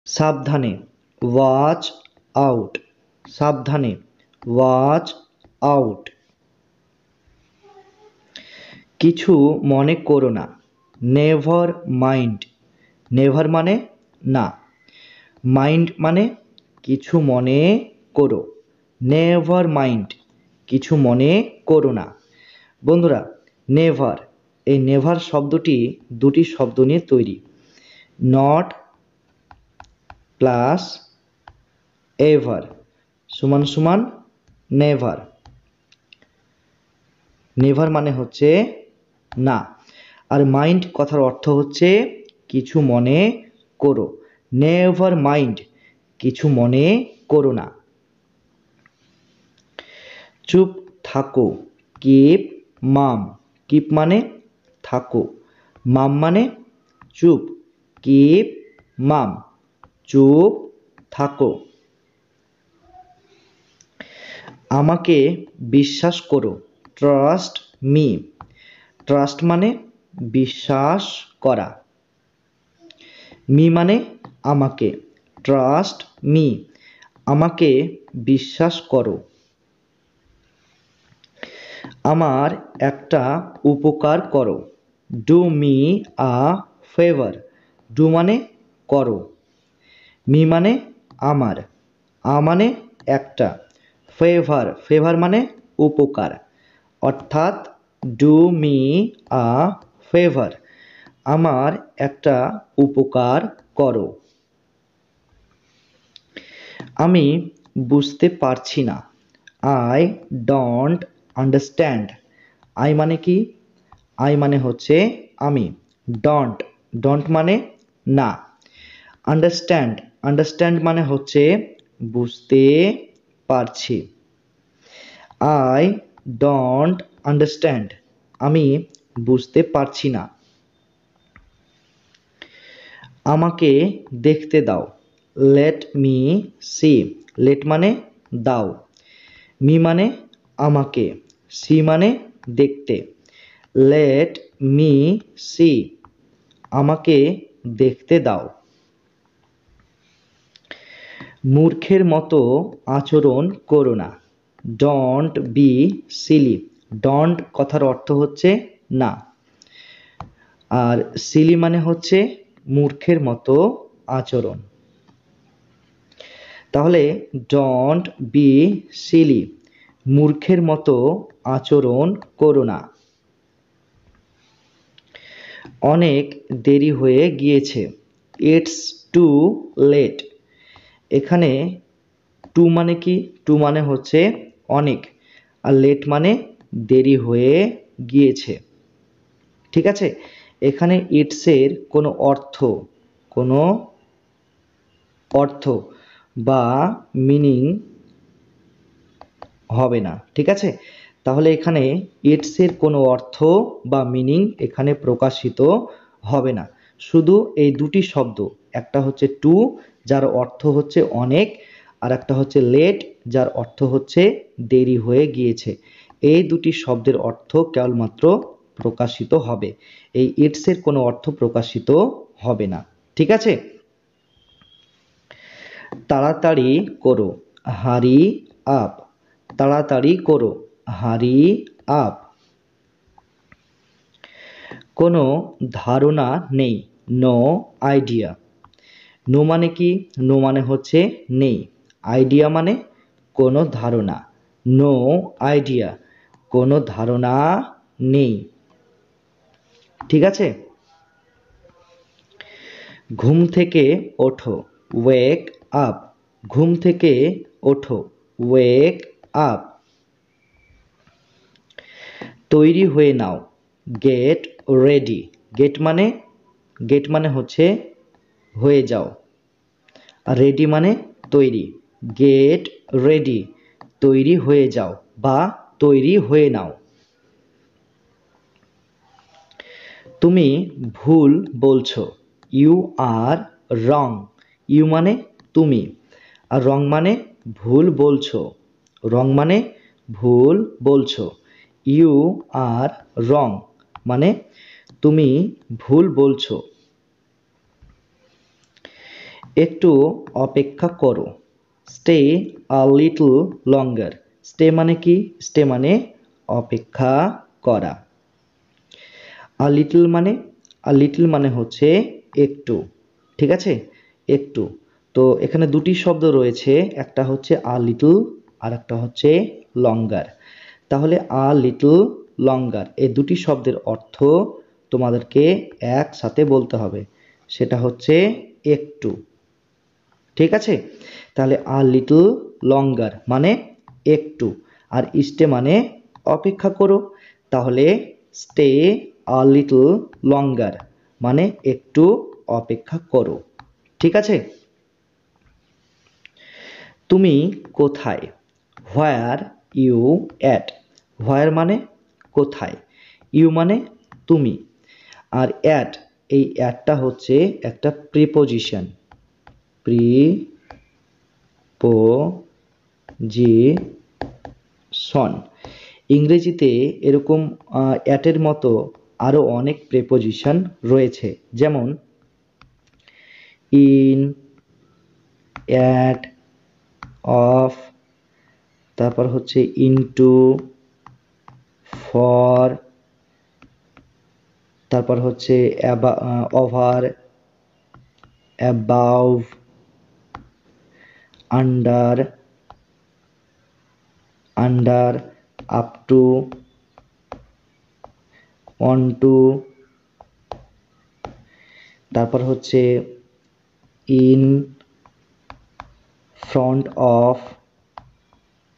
সাবধানে, watch out. সাবধানে, watch out. কিছু মনে করো না, নেভার মাইন্ড। নেভার মানে না, মাইন্ড মানে কিছু মনে করো। নেভার মাইন্ড, কিছু মনে করো না। বন্ধুরা, নেভার, এই নেভার শব্দটি দুটি শব্দ নিয়ে তৈরি। নট প্লাস এভার সমান সমান নেভার। নেভার মানে হচ্ছে না, আর মাইন্ড কথার অর্থ হচ্ছে কিছু মনে করো। নেভার মাইন্ড, কিছু মনে করো না। চুপ থাকো, কিপ মাম। কিপ মানে থাকো, মাম মানে চুপ। কিপ মাম, চুপ থাকো। আমাকে বিশ্বাস করো, ট্রাস্ট মি। ট্রাস্ট মানে বিশ্বাস করা, মি মানে আমাকে। ট্রাস্ট মি, আমাকে বিশ্বাস করো। আমার একটা উপকার করো, do me a favour. Do মানে করো, মি মানে আমার, আ মানে একটা, ফেভার, ফেভার মানে উপকার। অর্থাৎ ডু মি আ ফেভার, আমার একটা উপকার করো। আমি বুঝতে পারছি না, আই ডোন্ট আন্ডারস্ট্যান্ড। আই মানে কি? আই মানে হচ্ছে আমি। ডন্ট, ডন্ট মানে না। আন্ডারস্ট্যান্ড, আন্ডারস্ট্যান্ড মানে হচ্ছে বুঝতে পারছি। আই ডোন্ট আন্ডারস্ট্যান্ড, আমি বুঝতে পারছি না। আমাকে দেখতে দাও, লেট মি সি। লেট মানে দাও, মি মানে আমাকে, সি মানে দেখতে। লেট মি সি, আমাকে দেখতে দাও। মূর্খের মতো আচরণ করো না, ডোন্ট বি সিলি। ডন্ট কথার অর্থ হচ্ছে না, আর সিলি মানে হচ্ছে মূর্খের মতো আচরণ। তাহলে ডোন্ট বি সিলি, মূর্খের মতো আচরণ করো না। অনেক দেরি হয়ে গিয়েছে, ইটস টু লেট। এখানে টু মানে কি? টু মানে হচ্ছে অনেক, আর লেট মানে দেরি হয়ে গিয়েছে। ঠিক আছে, এখানে ইটসের কোনো অর্থ বা মিনিং হবে না। ঠিক আছে, তাহলে এখানে ইটসের কোনো অর্থ বা মিনিং এখানে প্রকাশিত হবে না। শুধু এই দুটি শব্দ, একটা হচ্ছে টু যার অর্থ হচ্ছে অনেক, আর একটা হচ্ছে লেট যার অর্থ হচ্ছে দেরি হয়ে গিয়েছে। এই দুটি শব্দের অর্থ কেবলমাত্র প্রকাশিত হবে, এই ইটসের কোনো অর্থ প্রকাশিত হবে না। ঠিক আছে, তাড়াতাড়ি করো, হারি আপ। তাড়াতাড়ি করো, হারি আপ। কোনো ধারণা নেই, নো আইডিয়া। নো মানে কি? নো মানে হচ্ছে নেই, আইডিয়া মানে কোনো ধারণা। নো আইডিয়া, কোনো ধারণা নেই। ঠিক আছে, ঘুম থেকে ওঠো, ওয়েক আপ। ঘুম থেকে ওঠো, ওয়েক আপ। তৈরি হয়ে নাও, গেট রেডি। গেট মানে হচ্ছে হয়ে যাও, আর রেডি মানে তৈরি। গেট রেডি, তৈরি হয়ে যাও বা তৈরি হয়ে নাও। তুমি ভুল বলছো, ইউ আর রং। ইউ মানে তুমি, আর রং মানে ভুল বলছো। রং মানে ভুল বলছো। ইউ আর রং মানে তুমি ভুল বলছো। একটু অপেক্ষা করো, stay a little longer. Stay মানে কি? স্টে মানে অপেক্ষা করা। আ লিটল মানে হচ্ছে একটু, ঠিক আছে, একটু। তো এখানে দুটি শব্দ রয়েছে, একটা হচ্ছে আ লিটল আর একটা হচ্ছে লঙ্গার। তাহলে আ লিটল লঙ্গার এই দুটি শব্দের অর্থ তোমাদেরকে একসাথে বলতে হবে, সেটা হচ্ছে একটু, ঠিক আছে। তাহলে আ লিটল লঙ্গার মানে একটু, আর স্টে মানে অপেক্ষা করো। তাহলে স্টে আ লিটল লঙ্গার মানে একটু অপেক্ষা করো, ঠিক আছে। তুমি কোথায়? Where you at. হোয়ার মানে কোথায়, ইউ মানে তুমি, আর অ্যাট, এই অ্যাটটা হচ্ছে একটা প্রিপোজিশন, প্রিপোজিশন। ইংরেজিতে এরকম অ্যাটের মতো আরও অনেক প্রিপোজিশন রয়েছে, যেমন ইন, অ্যাট, অফ, তারপর হচ্ছে ইনটু, ফর, তারপর হচ্ছে over, above, under, under, up to, on to, তারপর হচ্ছে in front of,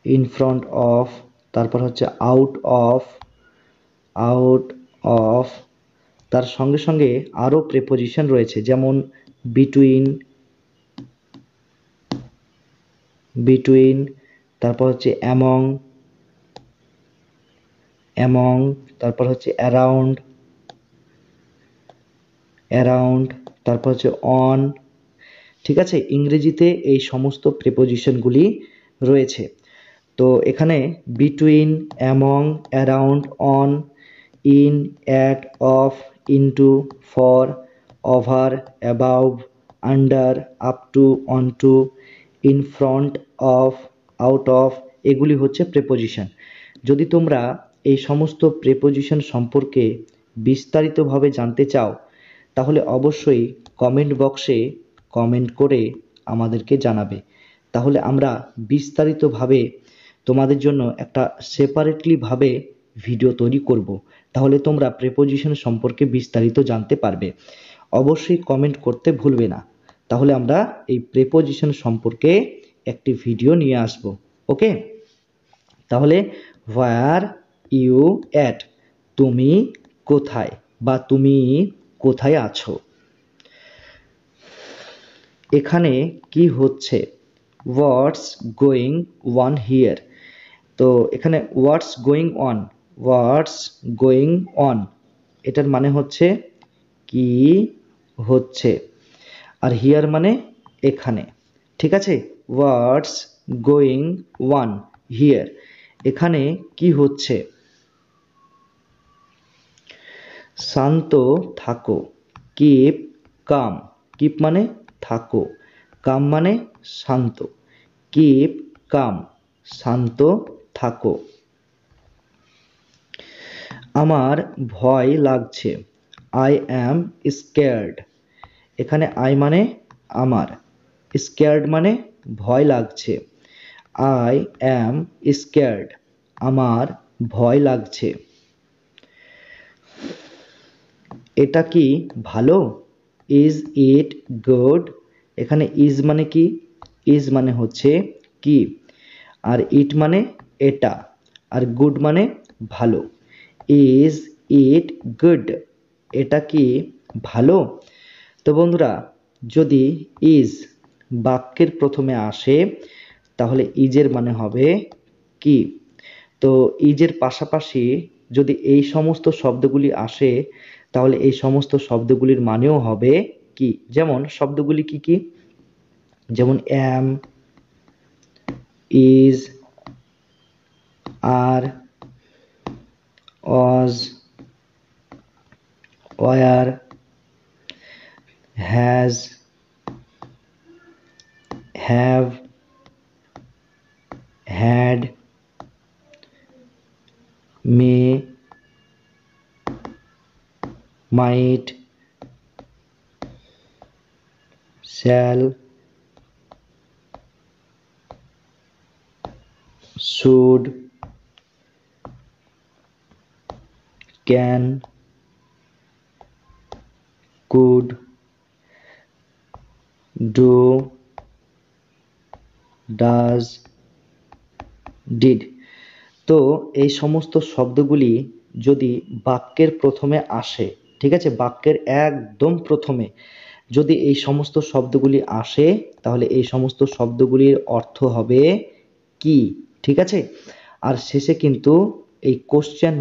in front of, তারপর হচ্ছে আউট অফ, আউট অফ। তার সঙ্গে সঙ্গে আরও প্রিপোজিশন রয়েছে, যেমন বিটুইন, বিটুইন, তারপর হচ্ছে অ্যামং, অ্যামং, তারপর হচ্ছে অ্যারাউন্ড, অ্যারাউন্ড, তারপর হচ্ছে অন, ঠিক আছে। ইংরেজিতে এই সমস্ত প্রিপোজিশনগুলি রয়েছে। তো এখানে between, among, around, on, in, at, of, into, for, over, above, under, up to, on to, in front of, out of, এগুলি হচ্ছে প্রিপোজিশন। যদি তোমরা এই সমস্ত প্রিপোজিশন সম্পর্কে বিস্তারিতভাবে জানতে চাও, তাহলে অবশ্যই কমেন্ট বক্সে কমেন্ট করে আমাদেরকে জানাবে। তাহলে আমরা বিস্তারিতভাবে তোমাদের জন্য একটা সেপারেটলিভাবে ভিডিও তৈরি করব। তাহলে তোমরা প্রিপোজিশন সম্পর্কে বিস্তারিত জানতে পারবে। অবশ্যই কমেন্ট করতে ভুলবে না। তাহলে আমরা এই প্রিপোজিশন সম্পর্কে একটি ভিডিও নিয়ে আসব। ওকে? তাহলে হোয়ার ইউ অ্যাট, তুমি কোথায় বা তুমি কোথায় আছো। এখানে কি হচ্ছে? What's going on here. তো এখানে what's going on, what's going on এটার মানে হচ্ছে কি হচ্ছে, আর হিয়ার মানে এখানে, ঠিক আছে। হোয়াটস গোয়িং অন হিয়ার, এখানে কি হচ্ছে। শান্ত থাকো, কিপ কাম, কিপ মানে থাকো, কাম মানে শান্ত, কিপ কাম শান্ত থাকো। আমার ভয় লাগছে, আই অ্যাম স্কেয়ার্ড। এখানে আই মানে আমার, স্কেয়ার্ড মানে ভয় লাগছে, আই অ্যাম স্কেয়ার্ড আমার ভয় লাগছে। এটা কি ভালো? Is it good. এখানে ইজ মানে কি? ইজ মানে হচ্ছে কি, আর ইট মানে এটা, আর গুড মানে ভালো। ইজ ইট গুড, এটা কি ভালো? তো বন্ধুরা, যদি ইজ বাক্যের প্রথমে আসে, তাহলে ইজের মানে হবে কি। তো ইজের পাশাপাশি যদি এই সমস্ত শব্দগুলি আসে, তাহলে এই সমস্ত শব্দগুলির মানেও হবে কি। যেমন শব্দগুলি কি কি? যেমন am, is, are, was, were, has, have, had, may, might, shall, should, can, could, do, does, did। তো এই সমস্ত শব্দগুলি যদি বাক্যের প্রথমে আসে, ঠিক আছে, বাক্যের একদম প্রথমে যদি এই সমস্ত শব্দগুলি আসে, তাহলে এই সমস্ত শব্দগুলির অর্থ হবে কি, ঠিক আছে। আর শেষে কিন্তু এই কোশ্চেন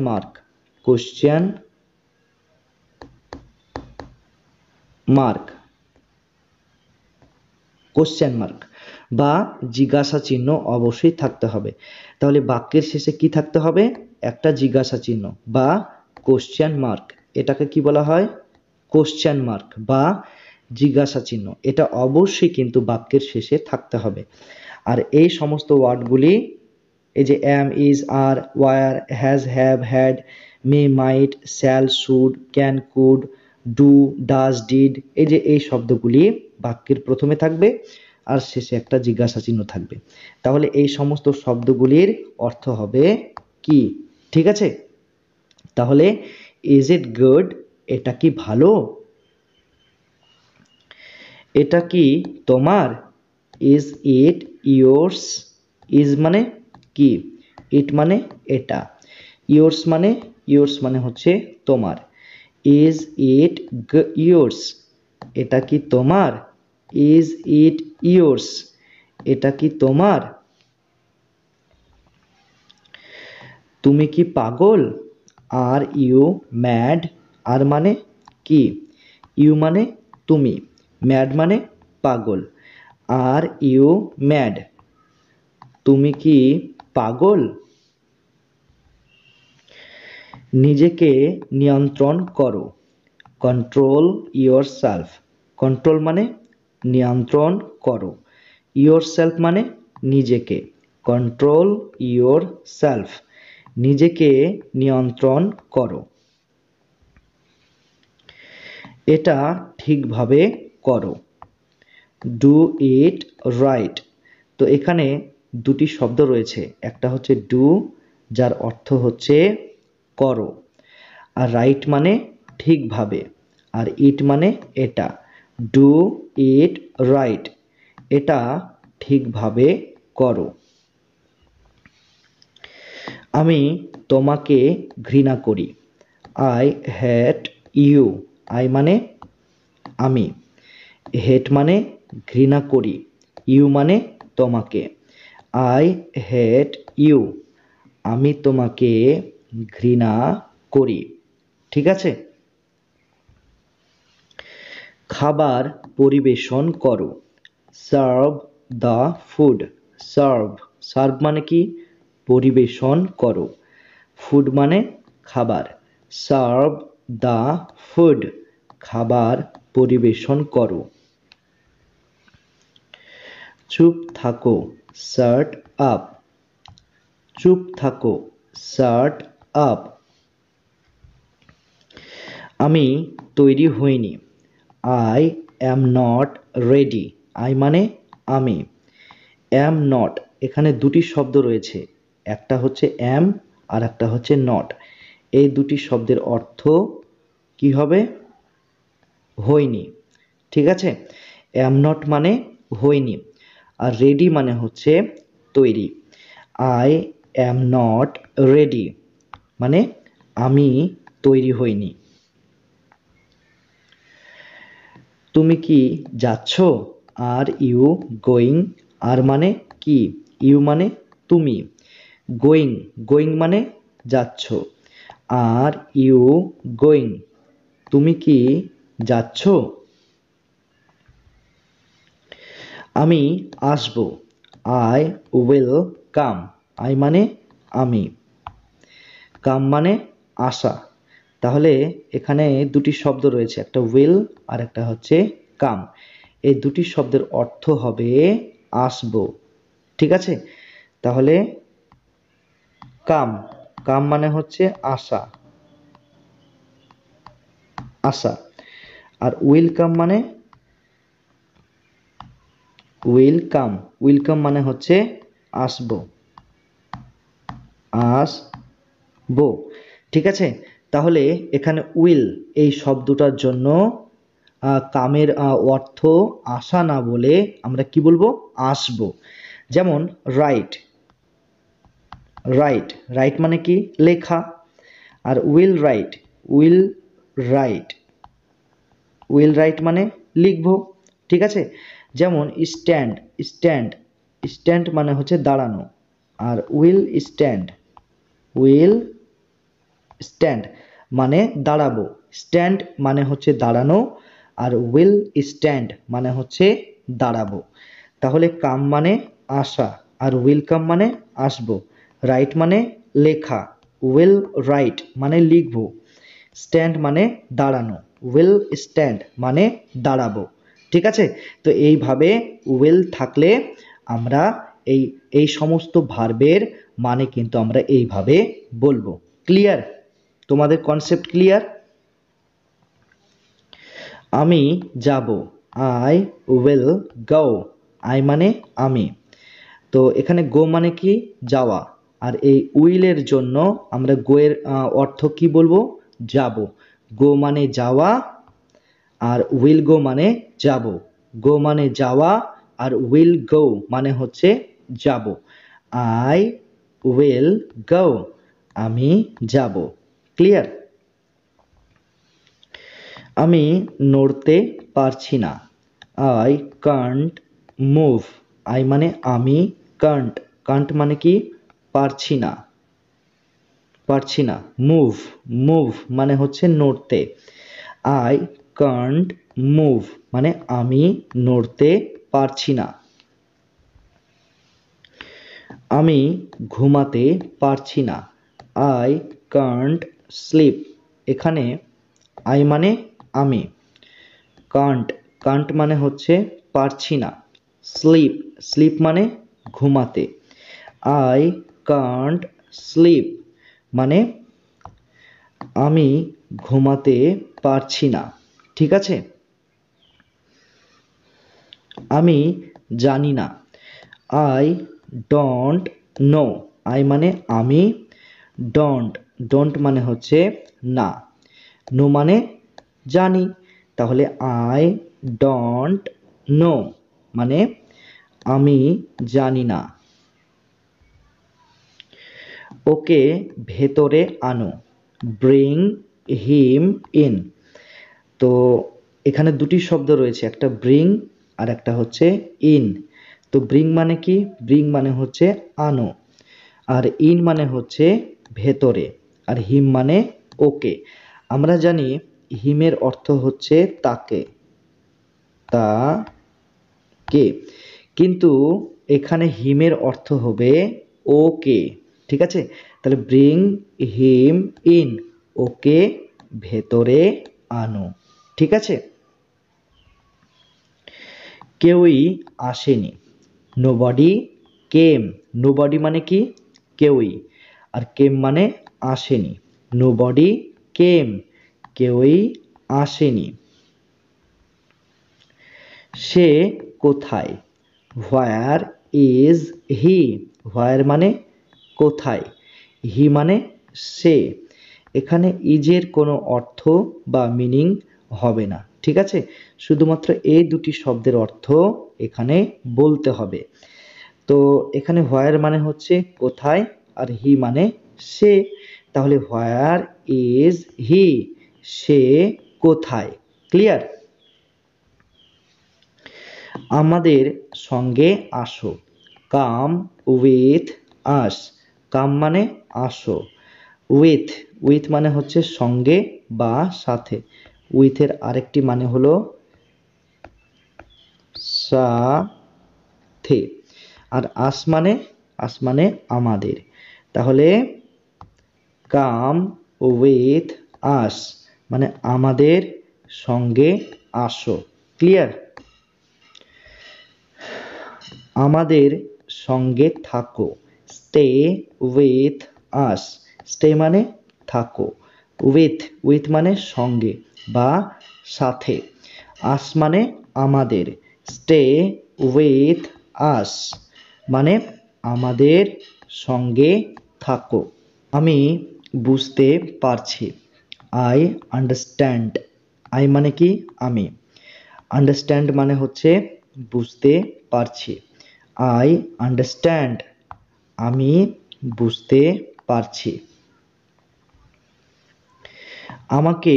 মার্ক বা জিজ্ঞাসা চিহ্ন অবশ্যই থাকতে হবে। তাহলে বাক্যের শেষে কি থাকতে হবে? একটা জিজ্ঞাসা চিহ্ন বা কোশ্চেন মার্ক। এটাকে কি বলা হয়? কোশ্চেন মার্ক বা জিজ্ঞাসা চিহ্ন। এটা অবশ্যই কিন্তু বাক্যের শেষে থাকতে হবে। আর এই সমস্ত ওয়ার্ডগুলি, এই যে am, is, are, were, has, have, had, may, might, shall, should, can, could, do, does, did, এই যে এই শব্দগুলি বাক্যের প্রথমে থাকবে আর শেষে একটা জিজ্ঞাসা চিহ্ন থাকবে। তাহলে এই সমস্ত শব্দগুলির অর্থ হবে কি, ঠিক আছে। তাহলে ইজ ইট গুড, এটা কি ভালো? এটা কি তোমার? Is it yours? ইজ মানে কি, ইট মানে এটা, ইয়োর্স মানে হচ্ছে তোমার। ইজ ইট ইয়োর্স, এটা কি তোমার? ইজ ইট ইয়োর্স, এটা কি তোমার? তুমি কি পাগল? Are you mad? আর মানে কি? ইউ মানে তুমি, ম্যাড মানে পাগল। আর ইউ ম্যাড, তুমি কি পাগল? নিজেকে নিয়ন্ত্রণ করো, কন্ট্রোল ইয়োর সেলফ। কন্ট্রোল মানে নিয়ন্ত্রণ করো, ইয়োর সেলফ মানে নিজেকে, কন্ট্রোল ইয়োর সেলফ, নিজেকে নিয়ন্ত্রণ করো। এটা ঠিকভাবে করো, ডু ইট রাইট। তো এখানে দুটি শব্দ রয়েছে, একটা হচ্ছে ডু, যার অর্থ হচ্ছে করো, আর রাইট মানে ঠিকভাবে, আর ইট মানে এটা। ডু ইট রাইট, এটা ঠিকভাবে করো। আমি তোমাকে ঘৃণা করি, আই হেট ইউ। আই মানে আমি, হেট মানে ঘৃণা করি, ইউ মানে তোমাকে। আই হেট ইউ, আমি তোমাকে ঘৃণা করি, ঠিক আছে। খাবার পরিবেশন করো, সার্ভ দ্য ফুড। সার্ভ মানে কি? পরিবেশন করো। ফুড মানে খাবার, সার্ভ দ্য ফুড, খাবার পরিবেশন করো। চুপ থাকো, শাট আপ। চুপ থাকো, শাট আপ। আমি তৈরি হইনি, I am not ready. I মানে আমি, অ্যাম নট, এখানে দুটি শব্দ রয়েছে, একটা হচ্ছে অ্যাম আর একটা হচ্ছে নট। এই দুটি শব্দের অর্থ কি হবে? হইনি, ঠিক আছে। অ্যাম নট মানে হইনি, আর রেডি মানে হচ্ছে তৈরি। আই অ্যাম নট রেডি মানে আমি তৈরি হইনি। তুমি কি যাচ্ছ? Are you going. আর মানে কি? ইউ মানে তুমি, গোয়িং মানে যাচ্ছ, আর ইউ গোয়িং, তুমি কি যাচ্ছ? আমি আসব, আই উইল কাম। আই মানে আমি, কাম মানে আসা। তাহলে এখানে দুটি শব্দ রয়েছে, একটা উইল আর একটা হচ্ছে কাম। এই দুটি শব্দের অর্থ হবে আসবো। ঠিক আছে, তাহলে কাম, কাম মানে হচ্ছে আসা, আসা। আর উইল কাম মানে, উইল কাম, উইল কাম মানে হচ্ছে আসবো, আসবো। ঠিক আছে, তাহলে এখানে উইল এই শব্দটার জন্য কামের অর্থ আসা না বলে আমরা কি বলবো, আসবো। যেমন রাইট, রাইট, রাইট মানে কি, লেখা। আর will write, will write, will write মানে লিখবো। ঠিক আছে, যেমন স্ট্যান্ড, স্ট্যান্ড, স্ট্যান্ড মানে হচ্ছে দাঁড়ানো। আর উইল স্ট্যান্ড, উইল স্ট্যান্ড মানে দাঁড়াবো। স্ট্যান্ড মানে হচ্ছে দাঁড়ানো, আর উইল স্ট্যান্ড মানে হচ্ছে দাঁড়াবো। তাহলে কাম মানে আসা, আর উইল কাম মানে আসবো। রাইট মানে লেখা, উইল রাইট মানে লিখবো। স্ট্যান্ড মানে দাঁড়ানো, উইল স্ট্যান্ড মানে দাঁড়াবো। ঠিক আছে, তো এইভাবে উইল থাকলে আমরা এই এই সমস্ত ভার্বের মানে কিন্তু আমরা এইভাবে বলবো। ক্লিয়ার? তোমাদের কনসেপ্ট ক্লিয়ার? আমি যাব, আই উইল গো, আই মানে আমি। তো এখানে গো মানে কি, যাওয়া। আর এই উইলের জন্য আমরা গো এর অর্থ কি বলবো, যাব। গো মানে যাওয়া, আর উইল গো মানে যাব। গো মানে যাওয়া, আর উইল গো মানে হচ্ছে যাব। আই উইল গো, আমি যাব। ক্লিয়ার? আমি নড়তে পারছি না, আই কান্ট মুভ, আই মানে আমি, কান্ট, কান্ট মানে কি, পারছি না, পারছি না। মুভ, মুভ মানে হচ্ছে নড়তে। আই কান্ট মুভ মানে আমি নড়তে পারছি না। আমি ঘুমাতে পারছি না, আই কান্ট স্লিপ। এখানে আই মানে আমি, কান্ট, কান্ট মানে হচ্ছে পারছি না। স্লিপ, স্লিপ মানে ঘুমাতে। আই কান্ট স্লিপ মানে আমি ঘুমাতে পারছি না। ঠিক আছে, আমি জানি না, আই ডোন্ট নো, আই মানে আমি, ডোন্ট, ডোন্ট মানে হচ্ছে না, নো মানে জানি। তাহলে আই ডোন্ট নো মানে আমি জানি না। ওকে ভেতরে আনো, ব্রিং হিম ইন। তো এখানে দুটি শব্দ রয়েছে, একটা ব্রিং আর একটা হচ্ছে ইন। তো ব্রিং মানে কি, ব্রিং মানে হচ্ছে আনো, আর ইন মানে হচ্ছে ভেতরে, আর হিম মানে ওকে। আমরা জানি হিমের অর্থ হচ্ছে তাকে, তাকে, কিন্তু এখানে হিমের অর্থ হবে ওকে। ঠিক আছে, তাহলে ব্রিং হিম ইন, ওকে ভেতরে আনো। ঠিক আছে, কেউই আসেনি, নোবডি কেম। নোবডি মানে কি, কেউই, আর কেম মানে আসেনি। নোবডি কেম, কেউই আসেনি। সে কোথায়, হোয়ার ইজ হি। হোয়ার মানে কোথায়, হি মানে সে। এখানে ইজের কোনো অর্থ বা মিনিং হবে না। ঠিক আছে, শুধুমাত্র এই দুটি শব্দের অর্থ এখানে বলতে হবে। তো এখানে হোয়ার মানে হচ্ছে কোথায়, আর হি মানে সে। তাহলে হোয়ার ইজ হি, সে কোথায়। ক্লিয়ার? আমাদের সঙ্গে আসো, কাম উইথ আস। কাম মানে আসো, উইথ, উইথ মানে হচ্ছে সঙ্গে বা সাথে। উইথের আরেকটি মানে হলো সাথে। আর আস মানে, আস মানে আমাদের। তাহলে কাম উইথ আস মানে আমাদের সঙ্গে আসো। ক্লিয়ার? আমাদের সঙ্গে থাকো, স্টে উইথ আস। স্টে মানে থাকো, উইথ মানে সঙ্গে বা সাথে, আস মানে আমাদের। স্টে উইথ আস মানে আমাদের সঙ্গে থাকো। আমি বুঝতে পারছি, আই আন্ডারস্ট্যান্ড। আই মানে কি আমি, আন্ডারস্ট্যান্ড মানে হচ্ছে বুঝতে পারছি। আই আন্ডারস্ট্যান্ড আমি বুঝতে পারছি। আমাকে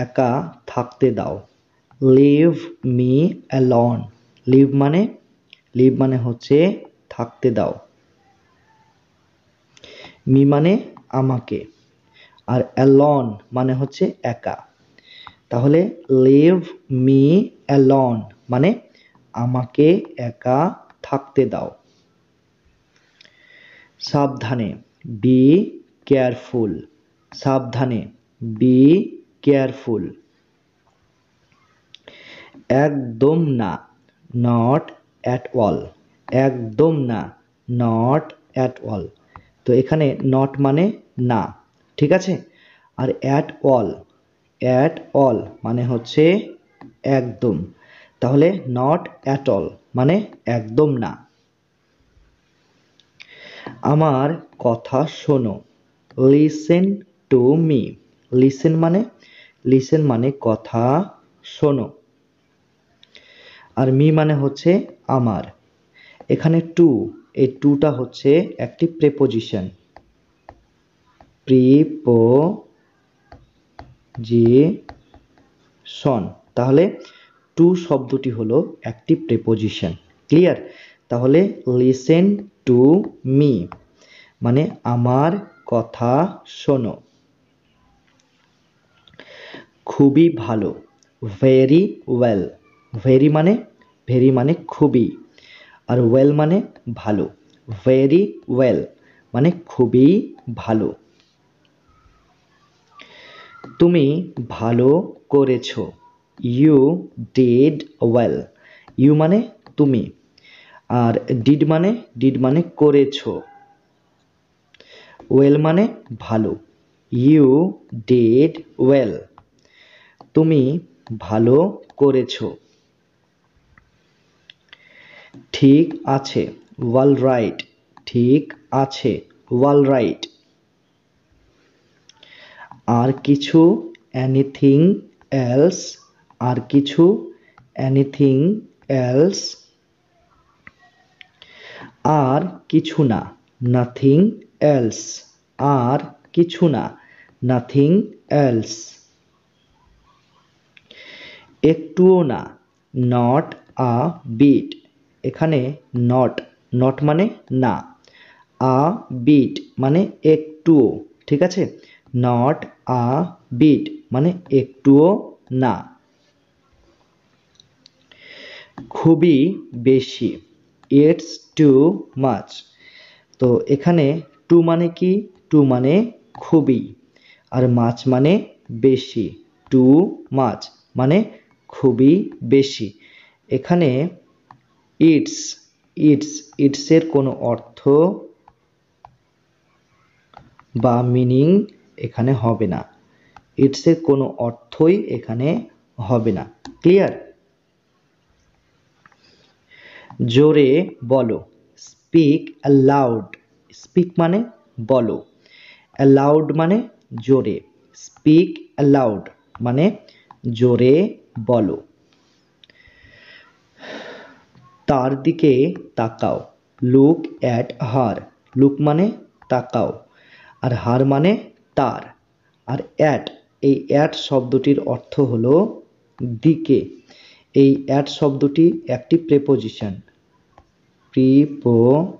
একা থাকতে দাও, লিভ মি অ্যালোন। লিভ মানে হচ্ছে থাকতে দাও, মি মানে আমাকে, আর অ্যালন মানে হচ্ছে একা। তাহলে লিভ মি অ্যালন মানে আমাকে একা থাকতে দাও। সাবধানে, বি কেয়ারফুল। সাবধানে, বি কেয়ারফুল। একদম না, নট অ্যাট অল। একদম না, নট অ্যাট অল। তো এখানে নট মানে না, ঠিক আছে। আর অ্যাট অল মানে হচ্ছে একদম। তাহলে নট অ্যাট অল মানে একদম না। আমার কথা শোনো, লিসেন টু মি। লিসেন মানে কথা শোনো, আর মি মানে হচ্ছে আমার। এখানে টু, এই টুটা হচ্ছে একটি প্রেপোজিশন, প্রিপোজিশন। তাহলে টু শব্দটি হলো একটি প্রেপোজিশন। ক্লিয়ার? তাহলে লিসেন টু মি মানে আমার কথা শোনো। খুবই ভালো, ভেরি ওয়েল। ভেরি মানে খুবই, আর ওয়েল মানে ভালো। ভেরি ওয়েল মানে খুবই ভালো। তুমি ভালো করেছো, ইউ ডিড ওয়েল। ইউ মানে তুমি, আর ডিড মানে করেছো, ওয়েল মানে ভালো। ইউ ডিড ওয়েল তুমি ভালো করেছো। ঠিক আছে, ওয়াল রাইট। ঠিক আছে, ওয়াল রাইট। আর কিছু, এনিথিং এলস। আর কিছু, এনিথিং এলস। আর কিছু না, নাথিং এলস। আর কিছু না, নাথিং এলস। একটুও না, নট আ বিট। এখানে নট মানে না, আ বিট মানে একটুও, ঠিক আছে। নট আ বিট মানে একটুও না। খুবই বেশি, ইটস টু মাচ। তো এখানে টু মানে কি, টু মানে খুবই, আর মাছ মানে বেশি। টু মাচ মানে খুবই বেশি। এখানে ইটসের কোনো অর্থ বা মিনিং এখানে হবে না। ইটসের কোনো অর্থই এখানে হবে না। ক্লিয়ার? জোরে বলো, স্পিক অ্যালাউড। স্পিক মানে বলো, অ্যালাউড মানে জোরে। স্পিক অ্যালাউড মানে জোরে বলো। তার দিকে তাকাও, লুক অ্যাট হার। লুক মানে তাকাও, আর হার মানে তার, আর এই অ্যাট শব্দটির অর্থ হলো দিকে। এই অ্যাট শব্দটি একটি প্রেপোজিশন, প্রিপোজিশন।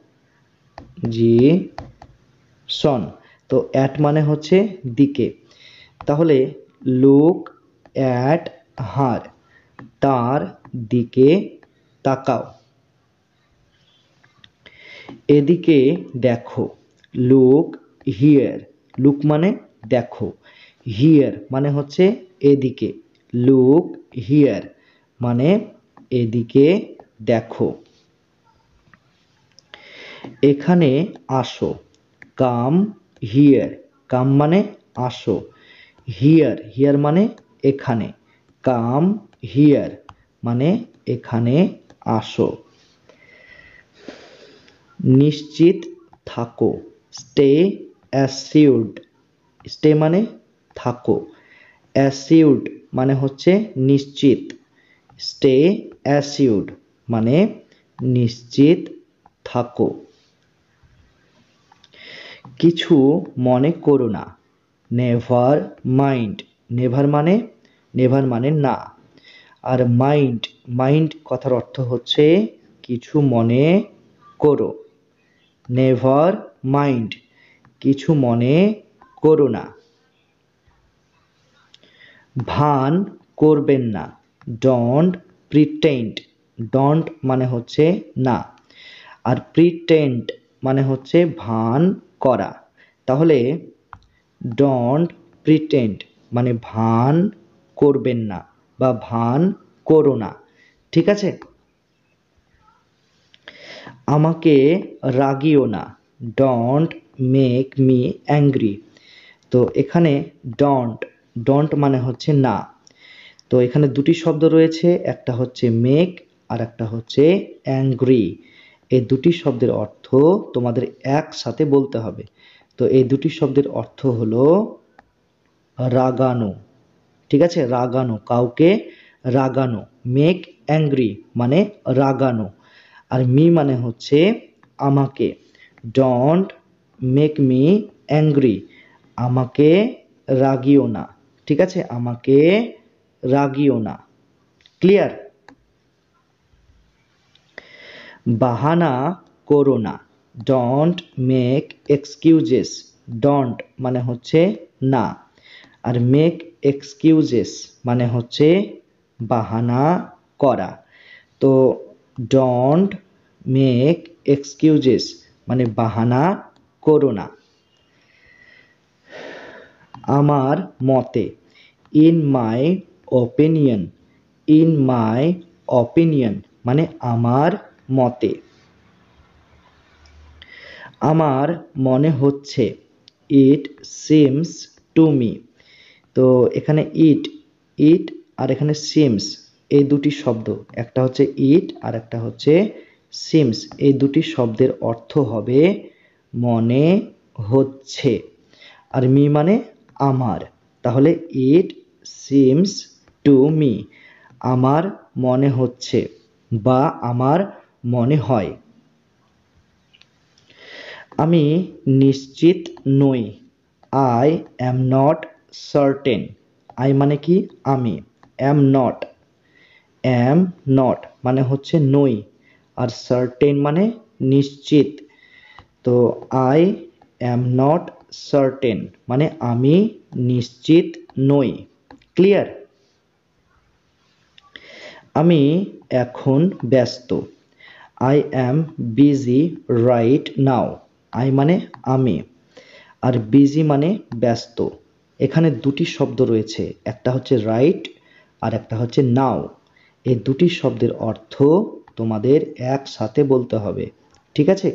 তো অ্যাট মানে হচ্ছে দিকে। তাহলে লুক অ্যাট হার, তার দিকে তাকাও। এদিকে দেখো, লুক হিয়ার। লুক মানে দেখো, হিয়ার মানে হচ্ছে এদিকে। লুক হিয়ার মানে এদিকে দেখো। এখানে আসো, কাম হিয়ার, কাম মানে আসো, হিয়ার, হিয়ার মানে এখানে, কাম হিয়ার মানে এখানে আসো। নিশ্চিত থাকো, স্টে অ্যাসিউরড, স্টে মানে থাকো, অ্যাসিউরড মানে হচ্ছে নিশ্চিত, স্টে অ্যাসিউরড মানে নিশ্চিত থাকো। কিছু মনে করো না, নেভার মাইন্ড, নেভার মানে না, আর মাইন্ড, মাইন্ড কথার অর্থ হচ্ছে কিছু মনে করো, নেভার মাইন্ড কিছু মনে করো না। ভান করবেন না, ডোন্ট প্রিটেন্ড, ডোন্ট মানে হচ্ছে না, আর প্রিটেন্ড মানে হচ্ছে ভান করা। তাহলে ডোন্ট প্রিটেন্ড মানে ভান করবেন না বা ভান করো না, ঠিক আছে। আমাকে রাগিও না, ডোন্ট মেক মি অ্যাংরি। তো এখানে ডোন্ট, ডোন্ট মানে হচ্ছে না, তো এখানে দুটি শব্দ রয়েছে, একটা হচ্ছে মেক আর একটা হচ্ছে অ্যাংরি। এই দুটি শব্দের অর্থ তোমাদের একসাথে বলতে হবে। তো এই দুটি শব্দের অর্থ হলো রাগানো, ঠিক আছে, রাগানো, কাউকে রাগানো, মেক অ্যাংরি মানে রাগানো, আর মি মানে হচ্ছে আমাকে, ডোন্ট মেক মি অ্যাংরি আমাকে রাগিও না, ঠিক আছে, আমাকে রাগিও না, ক্লিয়ার। বাহানা করো না, ডোন্ট মেক এক্সকিউজেস, ডোন্ট মানে হচ্ছে না, আর মেক এক্সকিউজেস মানে হচ্ছে বাহানা করা। তো ডোন্ট মেক এক্সকিউজেস মানে বাহানা করো না। আমার মতে, in my opinion, in my opinion মানে আমার মতে। আমার মনে হচ্ছে, ইট সিমস টু মি। তো এখানে ইট, ইট আর এখানে সিমস, এই দুটি শব্দ, একটা হচ্ছে ইট আর একটা হচ্ছে সিমস, এই দুটি শব্দের অর্থ হবে মনে হচ্ছে, আর মি মানে আমার। তাহলে ইট সিমস টু মি আমার মনে হচ্ছে বা আমার মনে হয়। আমি নিশ্চিত নই, I am not certain, I মানে কি আমি, অ্যাম নট, অ্যাম নট মানে হচ্ছে নই, আর সার্টেন মানে নিশ্চিত। তো আই অ্যাম নট সার্টেন মানে আমি নিশ্চিত নই, ক্লিয়ার। আমি এখন ব্যস্ত, I am busy right now, I মানে আমি, আর বিজি মানে ব্যস্ত। এখানে দুটি শব্দ রয়েছে, একটা হচ্ছে রাইট আর একটা হচ্ছে নাও। এই দুটি শব্দের অর্থ তোমাদের একসাথে বলতে হবে, ঠিক আছে,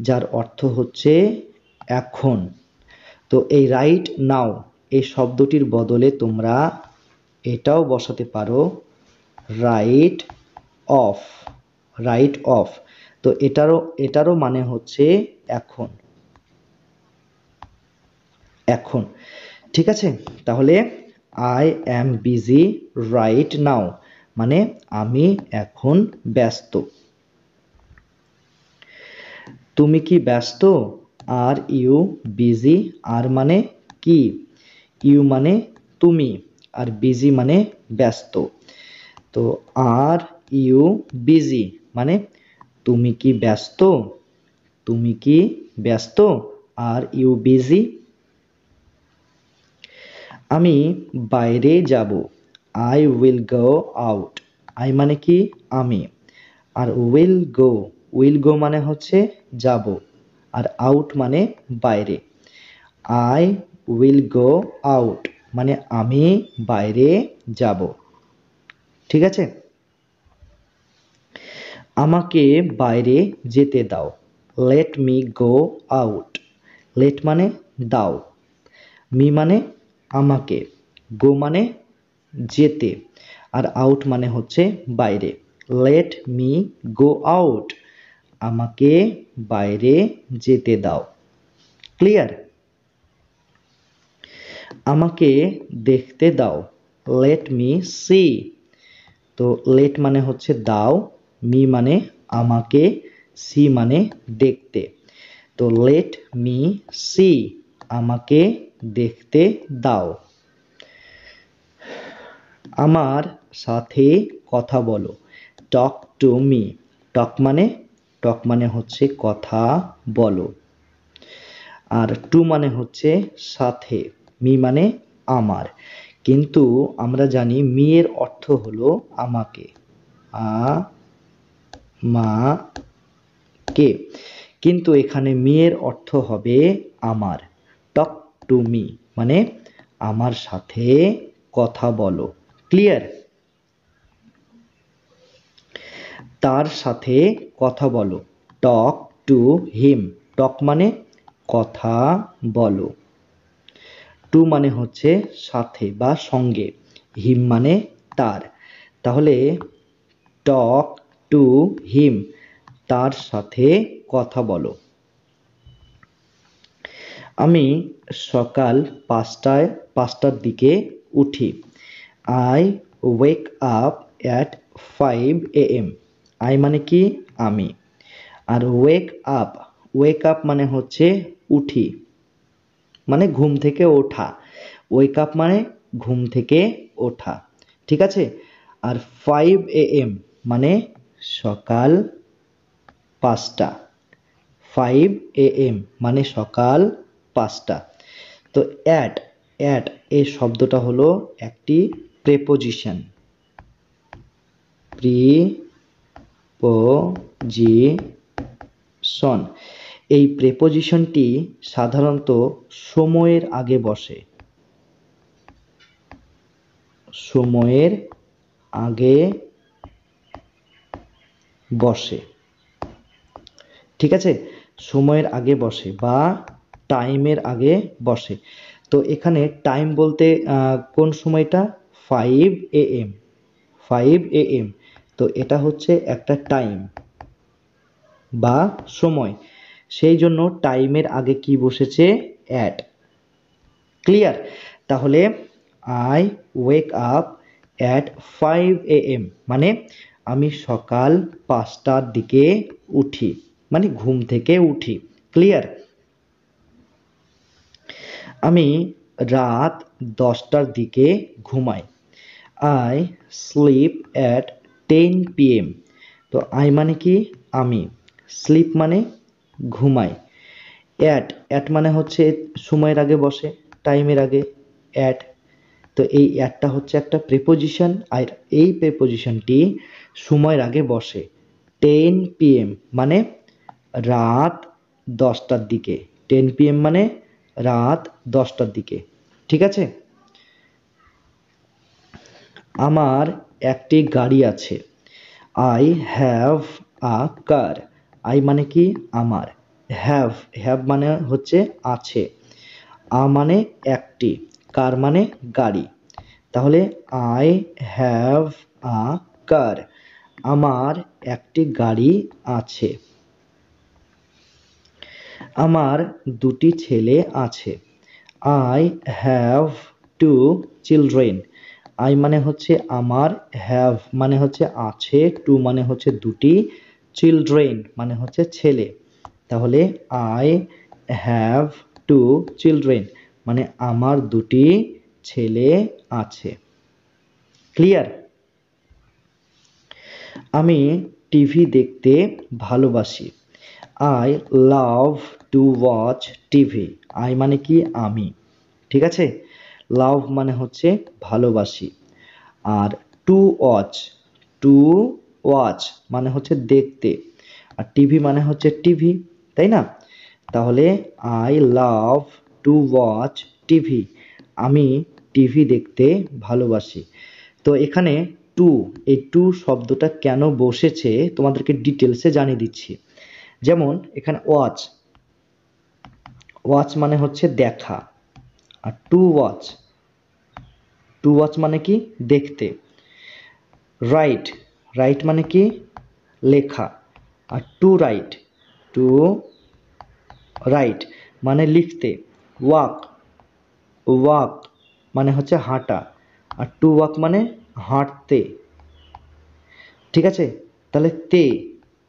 যার অর্থ হচ্ছে এখন। তো এই রাইট নাও এই শব্দটির বদলে তোমরা এটাও বসাতে পারো, রাইট অফ, রাইট অফ। তো এটারও মানে হচ্ছে এখন, এখন, ঠিক আছে। তাহলে I am busy right now মানে আমি এখন ব্যস্ত। তুমি কি ব্যস্ত, আর ইউ বিজি, আর মানে কি, ইউ মানে তুমি, আর বিজি মানে ব্যস্ত। তো আর ইউ বিজি মানে তুমি কি ব্যস্ত, তুমি কি ব্যস্ত, আর ইউ বিজি। আমি বাইরে যাব, I will go out, I মানে কি আমি, আর উইল গো মানে হচ্ছে যাব, আর আউট মানে বাইরে। আই উইল গো আউট মানে আমি বাইরে যাব, ঠিক আছে। আমাকে বাইরে যেতে দাও, let me go out. Let মানে দাও, মি মানে আমাকে, গো মানে যেতে, আর আউট মানে হচ্ছে বাইরে। লেট মি গো আউট, আমাকে বাইরে যেতে দাও। ক্লিয়ার? আমাকে দেখতে দাও, লেট মি সি। তো লেট মানে হচ্ছে দাও, মি মানে আমাকে, সি মানে দেখতে। তো লেট মি সি, আমাকে দেখতে দাও। আমার সাথে কথা বলো, টক টু মি। টক মানে হচ্ছে কথা বলো, আর টু মানে হচ্ছে সাথে, মি মানে আমার। কিন্তু আমরা জানি মি এর অর্থ হলো আমাকে, কে, কিন্তু এখানে মি এর অর্থ হবে আমার। টক টু মি মানে আমার সাথে কথা বলো। ক্লিয়ার? তার সাথে কথা বলো, টক টু হিম। টক মানে কথা বলো, টু মানে হচ্ছে সাথে বা সঙ্গে, হিম মানে তার। তাহলে টক টু হিম, তার সাথে কথা বলো। আমি সকাল 5টার দিকে উঠি। I wake up at 5 AM। I মানে কি? আমি। আর ওয়েক আপ মানে হচ্ছে উঠি, মানে ঘুম থেকে ওঠা। ওয়েক আপ মানে ঘুম থেকে ওঠা। ঠিক আছে? আর 5 AM মানে সকাল 5টা। 5 AM মানে সকাল 5টা। তো অ্যাট এই শব্দটা হলো একটি প্রেপোজিশন। প্রিপোজিশন। এই প্রেপোজিশনটি সাধারণত সময়ের আগে বসে। সময়ের আগে বসে। ঠিক আছে? সময়ের আগে বসে বা টাইমের আগে বসে। তো এখানে টাইম বলতে কোন সময়টা? 5 AM। 5 AM। তো এটা হচ্ছে একটা টাইম বা সময়, সেই জন্য টাইমের আগে কি বসেছে? অ্যাট। ক্লিয়ার? তাহলে I wake up at 5 AM মানে আমি সকাল 5টার দিকে উঠি, মানে ঘুম থেকে উঠি। ক্লিয়ার? আমি রাত 10টার দিকে ঘুমাই। I sleep at 10 PM। তো আই মানে কি? আমি। স্লিপ মানে ঘুমাই। অ্যাট মানে হচ্ছে সময়ের আগে বসে, টাইমের আগে, অ্যাট। তো এই অ্যাটটা হচ্ছে একটা প্রিপোজিশন, আর এই প্রিপোজিশনটি সময়ের আগে বসে। 10 PM মানে রাত 10টার দিকে। 10 PM মানে রাত 10টার দিকে। ঠিক আছে? আমার একটি গাড়ি আছে। I have a car. I মানে কি? আমার। হ্যাভ মানে হচ্ছে আছে, মানে একটি, কার মানে গাড়ি। তাহলে আই হ্যাভ আ কার, আমার একটি গাড়ি আছে। আমার দুটি ছেলে আছে। I have to children. I মানে হচ্ছে আমার, হ্যাভ মানে হচ্ছে আছে, টু মানে হচ্ছে দুটি, চিলড্রেন মানে হচ্ছে ছেলে। তাহলে আই হ্যাভ টু চিলড্রেন মানে আমার দুটি ছেলে আছে। ক্লিয়ার? আমি টিভি দেখতে ভালোবাসি। I love to watch TV. I মানে কি? আমি। ঠিক আছে? লাভ মানে হচ্ছে ভালোবাসি। আর টু টু ওয়াচ মানে হচ্ছে দেখতে, আর টিভি মানে হচ্ছে টিভি, তাই না? তাহলে I love to watch TV, আমি টিভি দেখতে ভালোবাসি। তো এখানে টু, এই টু শব্দটা কেন বসেছে তোমাদেরকে ডিটেলসে জানিয়ে দিচ্ছি। যেমন এখানে ওয়াচ, ওয়াচ মানে হচ্ছে দেখা, আর টু ওয়াচ, টু ওয়াচ মানে কি দেখতে। রাইট, রাইট মানে কি লেখা, আর টু রাইট, টু রাইট মানে লিখতে। ওয়াক, ওয়াক মানে হচ্ছে হাঁটা, আর টু ওয়াক মানে হাঁটতে। ঠিক আছে, তাহলে তে,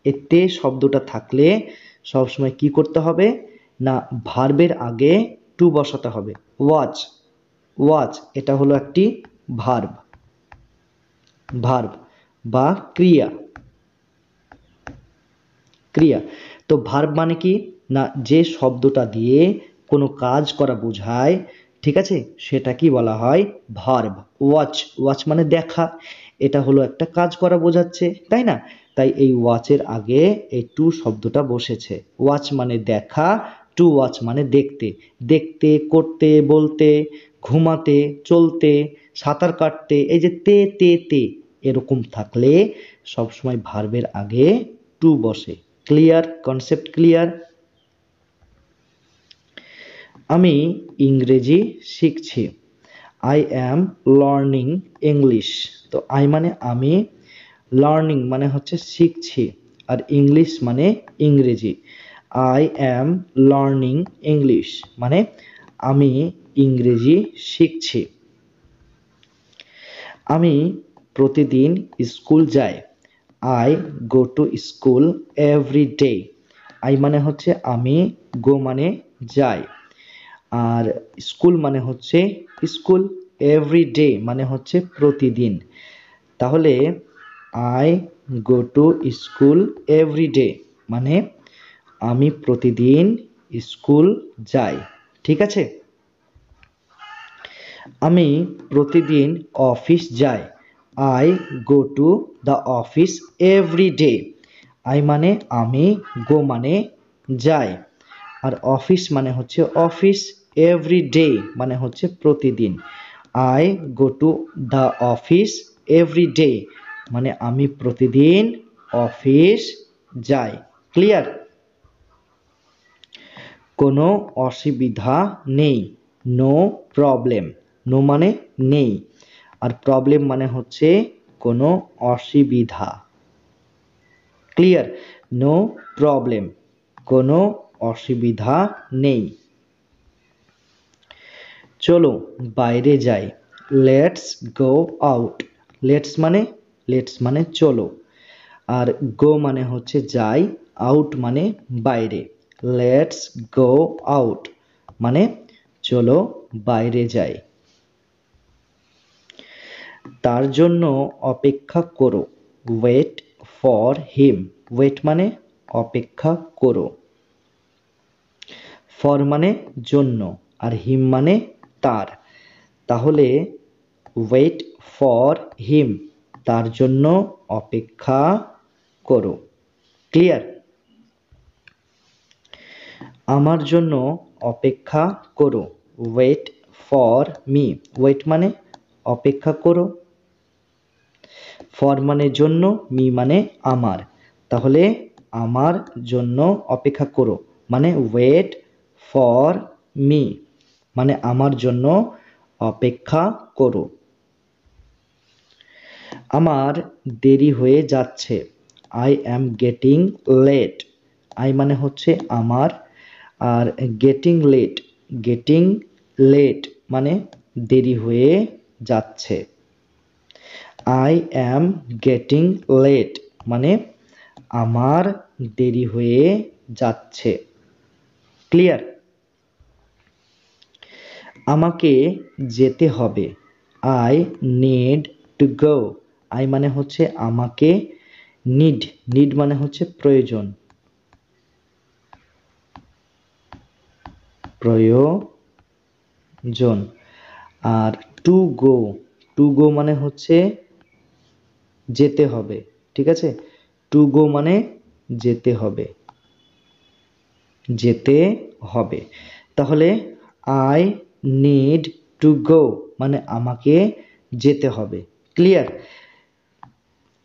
এই তে শব্দটা থাকলে সবসময় কি করতে হবে না ভার্বের আগে টু বসাতে হবে। ওয়াচ, ওয়াচ এটা হলো একটি ভার্ব, ভার্ব বা ক্রিয়া, ক্রিয়া। তো ভার্ব মানে কি না যে শব্দটা দিয়ে কোনো কাজ করা বোঝায়, ঠিক আছে, সেটা কি বলা হয় ভার্ব। ওয়াচ, ওয়াচ মানে দেখা, এটা হলো একটা কাজ করা বোঝাচ্ছে, তাই না? তাই এই ওয়াচের আগে এই টু শব্দটা বসেছে। ওয়াচ মানে দেখা, টু ওয়াচ মানে দেখতে, দেখতে, করতে, বলতে, ঘুমাতে, চলতে, সাঁতার কাটতে, এই যে তে তে তে এরকম থাকলে সবসময় ভার্বের আগে টু বসে। Clear, concept clear? আমি ইংরেজি শিখছি, আই অ্যাম লার্নিং ইংলিশ। তো আই মানে আমি, লার্নিং মানে হচ্ছে শিখছি, আর ইংলিশ মানে ইংরেজি। আই অ্যাম লার্নিং ইংলিশ মানে আমি ইংরেজি শিখছি। আমি প্রতিদিন স্কুল যাই, I go to school every day. I মানে হচ্ছে আমি, গো মানে যাই, আর স্কুল মানে হচ্ছে স্কুল, এভরি ডে মানে হচ্ছে প্রতিদিন। তাহলে I go to school every day মানে আমি প্রতিদিন স্কুল যাই। ঠিক আছে, আমি প্রতিদিন অফিস যাই, I go to the office every day. I মানে আমি, গো মানে যাই, আর অফিস মানে হচ্ছে অফিস, এভরি ডে মানে হচ্ছে প্রতিদিন। I go to the office every day মানে আমি প্রতিদিন অফিস যাই। ক্লিয়ার? কোনো অসুবিধা নেই, নো প্রবলেম। নো মানে নেই, আর প্রবলেম মানে হচ্ছে কোনো অসুবিধা। ক্লিয়ার? নো প্রবলেম, কোনো অসুবিধা নেই। চলো বাইরে যাই, লেটস গো আউট। লেটস মানে চলো, আর গো মানে হচ্ছে যাই, আউট মানে বাইরে। লেটস গো আউট মানে চলো বাইরে যাই। তার জন্য অপেক্ষা করো, ওয়েট ফর হিম। ওয়েট মানে অপেক্ষা করো, ফর মানে জন্য, আর হিম মানে তার। তাহলে ওয়েট ফর হিম তার জন্য অপেক্ষা করো। ক্লিয়ার? আমার জন্য অপেক্ষা করো, ওয়েট ফর মি। ওয়েট মানে অপেক্ষা করো, ফর মানে জন্য, মি মানে আমার। তাহলে আমার জন্য অপেক্ষা করো মানে ওয়েট ফর মি মানে আমার জন্য অপেক্ষা করো। আমার দেরি হয়ে যাচ্ছে, I am getting late. I মানে হচ্ছে আমার, আর গেটিং লেট, গেটিং লেট মানে দেরি হয়ে যাচ্ছে। আই অ্যাম গেটিং লেট মানে আমার দেরি হয়ে যাচ্ছে। ক্লিয়ার? আমাকে যেতে হবে, I need to go. I মানে হচ্ছে আমাকে, নিড, নিড মানে হচ্ছে প্রয়োজন, প্রয়োজন। আর টু গো, টু গো মানে হচ্ছে যেতে হবে। ঠিক আছে, টু গো মানে যেতে হবে, যেতে হবে। তাহলে আই নিড টু গো মানে আমাকে যেতে হবে। ক্লিয়ার?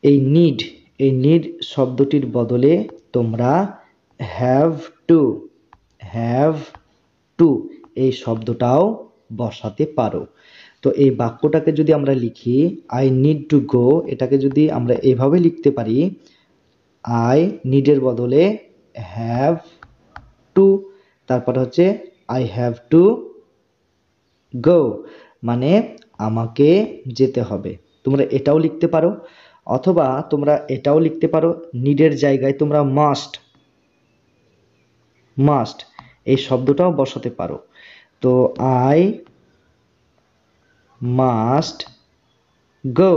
এই নিড, এই নিড শব্দটির বদলে তোমরা হ্যাভ টু, হ্যাভ টু এই শব্দটাও বসাতে পারো। তো এই বাক্যটাকে যদি আমরা লিখি আই নিড টু গো, এটাকে যদি আমরা এভাবে লিখতে পারি, আই নিডের বদলে হ্যাভ টু, তারপর হচ্ছে আই হ্যাভ টু গো, মানে আমাকে যেতে হবে। তোমরা এটাও লিখতে পারো, অথবা তোমরা এটাও লিখতে পারো, নিডের জায়গায় তোমরা মাস্ট, মাস্ট এই শব্দটাও বসাতে পারো। তো I must go,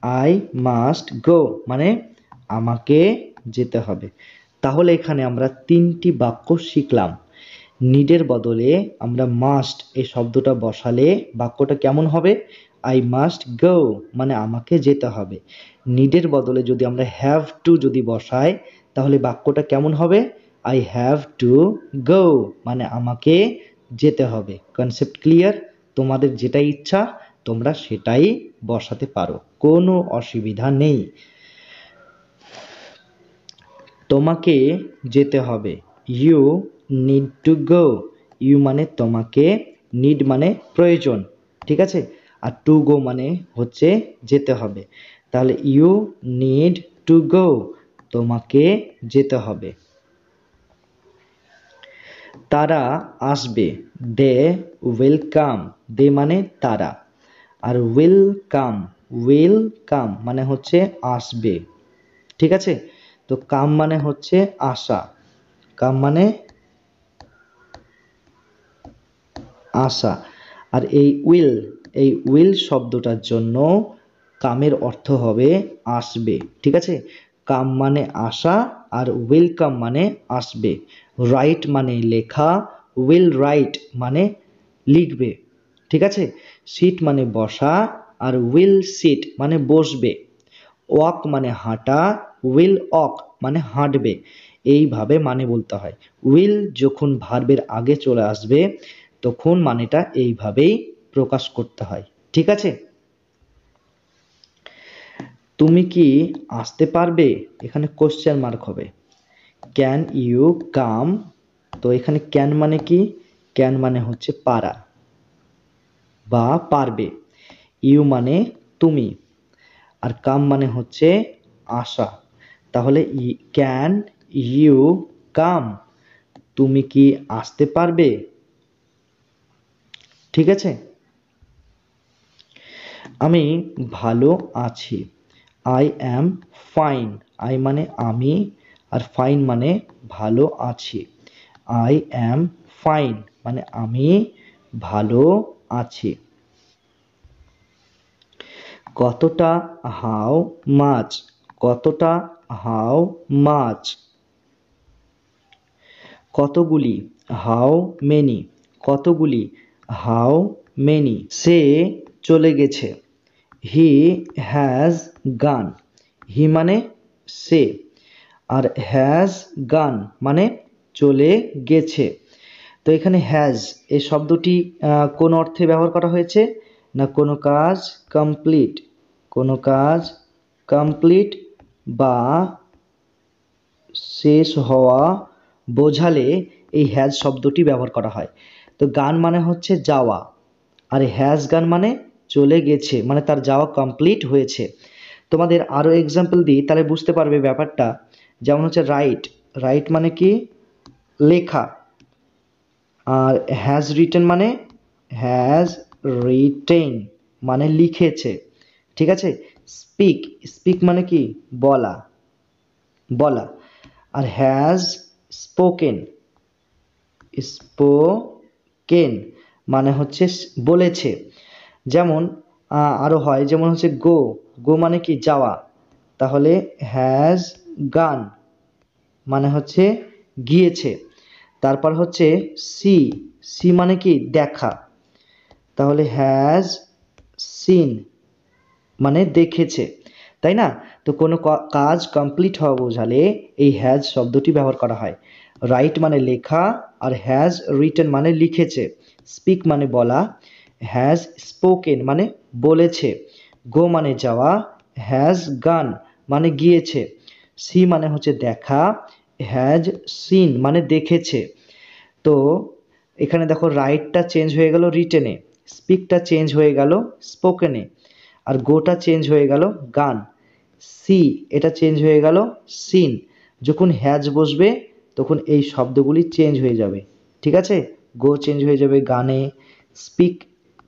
I must go মানে আমাকে যেতে হবে। তাহলে এখানে আমরা তিনটি বাক্য শিখলাম। নিডের বদলে আমরা মাস্ট এই শব্দটা বসালে বাক্যটা কেমন হবে? আই মাস্ট গো মানে আমাকে যেতে হবে। নিডের বদলে যদি আমরা হ্যাভ টু যদি বসাই তাহলে বাক্যটা কেমন হবে? আই হ্যাভ টু গো মানে আমাকে যেতে হবে। Concept clear? তোমাদের যেটা ইচ্ছা তোমরা সেটাই বসাতে পারো, কোনো অসুবিধা নেই। তোমাকে যেতে হবে, you need to go. You মানে তোমাকে, নিড মানে প্রয়োজন, ঠিক আছে? আর টু গো মানে হচ্ছে যেতে হবে। তাহলে ইউ নিড টু গো, তোমাকে যেতে হবে। তারা আসবে, দে উইল কাম। দে মানে তারা, আর উইল কাম, উইল কাম মানে হচ্ছে আসবে, ঠিক আছে? তো কাম মানে হচ্ছে আসা, কাম মানে আসা। আর এই উইল শব্দটার জন্য কামের অর্থ হবে আসবে, ঠিক আছে? কাম মানে আসা আর ওয়েলকাম মানে আসবে। রাইট মানে লেখা, উইল রাইট মানে লিখবে, ঠিক আছে? সিট মানে বসা আর উইল সিট মানে বসবে। ওয়াক মানে হাঁটা, উইল ওয়াক মানে হাঁটবে। এইভাবে মানে বলতে হয়। উইল যখন ভার্বের আগে চলে আসবে তখন মানেটা এইভাবেই প্রকাশ করতে হয়, ঠিক আছে? তুমি কি আসতে পারবে? এখানে কোশ্চেন মার্ক হবে। Can you come? তো এখানে ক্যান মানে কি? ক্যান মানে হচ্ছে পারা বা পারবে। ইউ মানে তুমি, আর কাম মানে হচ্ছে আসা। তাহলে ক্যান ইউ কাম, তুমি কি আসতে পারবে, ঠিক আছে? আমি ভালো আছি, আই অ্যাম ফাইন। আই মানে আমি আর ফাইন মানে ভালো আছি। আই অ্যাম ফাইন মানে আমি ভালো আছি। কতটা, হাউ মাচ। কতটা, হাউ মাচ। কতগুলি, হাউ মেনি। কতগুলি, হাউ মেনি। সে চলে গেছে, হি হ্যাজ গান। হি মানে সে, আর হ্যাজ গান মানে চলে গেছে। তো এখানে হ্যাজ এই শব্দটি কোন অর্থে ব্যবহার করা হয়েছে? না কোনো কাজ কমপ্লিট, কোনো কাজ কমপ্লিট বা শেষ হওয়া বোঝালে এই হ্যাজ শব্দটি ব্যবহার করা হয়। তো গান মানে হচ্ছে যাওয়া, আর হ্যাজ গান মানে চলে গেছে মানে তার যাওয়া কমপ্লিট হয়েছে। তোমাদের আরও এক্সাম্পল দিই তাহলে বুঝতে পারবে ব্যাপারটা। যেমন হচ্ছে রাইট, রাইট মানে কি? লেখা। আর হ্যাজ রিটেন মানে হ্যাজ রিটেন মানে লিখেছে, ঠিক আছে? স্পিক, স্পিক মানে কি? বলা, বলা। আর হ্যাজ স্পোকেন, স্পোকেন মানে হচ্ছে বলেছে। যেমন আরও হয়, যেমন হচ্ছে গো, গো মানে কি? যাওয়া। তাহলে হ্যাজ গান মানে হচ্ছে গিয়েছে। তারপর হচ্ছে সি, সি মানে কি? দেখা। তাহলে হ্যাজ সিন মানে দেখেছে, তাই না? তো কোনো কাজ কমপ্লিট হওয়া বোঝালে এই হ্যাজ শব্দটি ব্যবহার করা হয়। রাইট মানে লেখা, আর হ্যাজ রিটেন মানে লিখেছে। স্পিক মানে বলা, হ্যাজ স্পোকেন মানে বলেছে। গো মানে যাওয়া, হ্যাজ গান মানে গিয়েছে। সি মানে হচ্ছে দেখা, হ্যাজ সিন মানে দেখেছে। তো এখানে দেখো রাইটটা চেঞ্জ হয়ে গেল রিটেনে, স্পিকটা চেঞ্জ হয়ে গেল স্পোকেনে, আর গোটা চেঞ্জ হয়ে গেল গান। সি এটা চেঞ্জ হয়ে গেল সিন। যখন হ্যাজ বসবে তখন এই শব্দগুলি চেঞ্জ হয়ে যাবে, ঠিক আছে? গো চেঞ্জ হয়ে যাবে গানে, স্পিক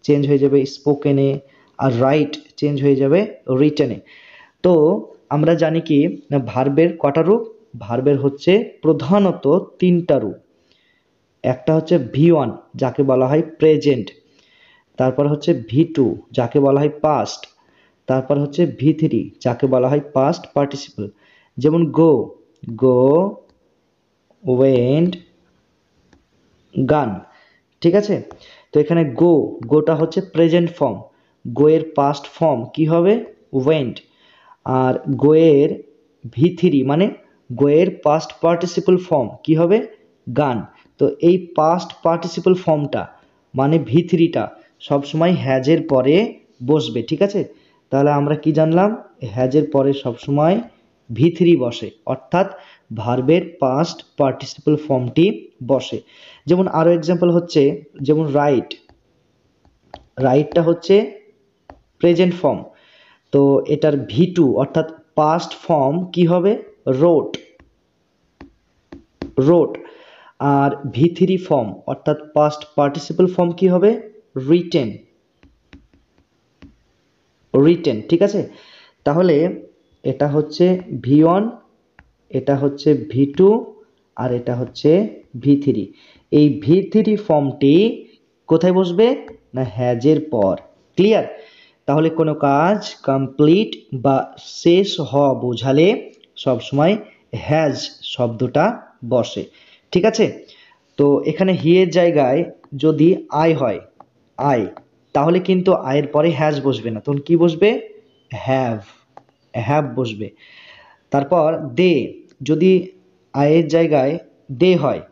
চেঞ্জ হয়ে যাবে স্পোকেনে, আর রাইট চেঞ্জ হয়ে যাবে রিটেনে। তো আমরা জানি কি না ভার্বের কটা রূপ? ভার্বের হচ্ছে প্রধানত তিনটা রূপ। একটা হচ্ছে V1 যাকে বলা হয় প্রেজেন্ট, তারপর হচ্ছে V2 যাকে বলা হয় পাস্ট, তারপর হচ্ছে V3 যাকে বলা হয় পাস্ট পার্টিসিপল। যেমন গো, গো, ওয়েন্ট, গান, ঠিক আছে? তো এখানে গো, গোটা হচ্ছে প্রেজেন্ট ফর্ম, গো এর পাস্ট ফর্ম কি হবে? ওয়েন্ট। আর গো এর V3 মানে গো এর পাস্ট পার্টিসিপল ফর্ম কি হবে? গান। তো এই পাস্ট পার্টিসিপল ফর্মটা মানে V3টা সবসময় হ্যাজের পরে বসবে, ঠিক আছে? তাহলে আমরা কি জানলাম? হ্যাজের পরে সবসময় V3 বসে, অর্থাৎ ভার্বের পাস্ট পার্টিসিপল ফর্মটি বসে। যেমন আরও এক্সাম্পল হচ্ছে, যেমন রাইট, রাইটটা হচ্ছে প্রেজেন্ট ফর্ম, তো এটার V2 অর্থাৎ পাস্ট ফর্ম কি হবে? রোট, রোট। আর V3 ফর্ম অর্থাৎ পাস্ট পার্টিসিপল ফর্ম কি হবে? রিটেন, রিটেন, ঠিক আছে? তাহলে এটা হচ্ছে V1, এটা হচ্ছে V2, আর এটা হচ্ছে V3। এই V3 ফর্মটি কোথায় বসবে? না হ্যাজের পর। ক্লিয়ার? তাহলে কোনো কাজ কমপ্লিট বা শেষ হওয়া বোঝালে সবসময় হ্যাজ শব্দটা বসে, ঠিক আছে? তো এখানে হি এর জায়গায় যদি আই হয়, আই, তাহলে কিন্তু আয়ের পরে হ্যাজ বসবে না, তখন কি বসবে? হ্যাভ, হ্যাভ বসবে। তারপর দে, যদি আয়ের জায়গায় দে হয়,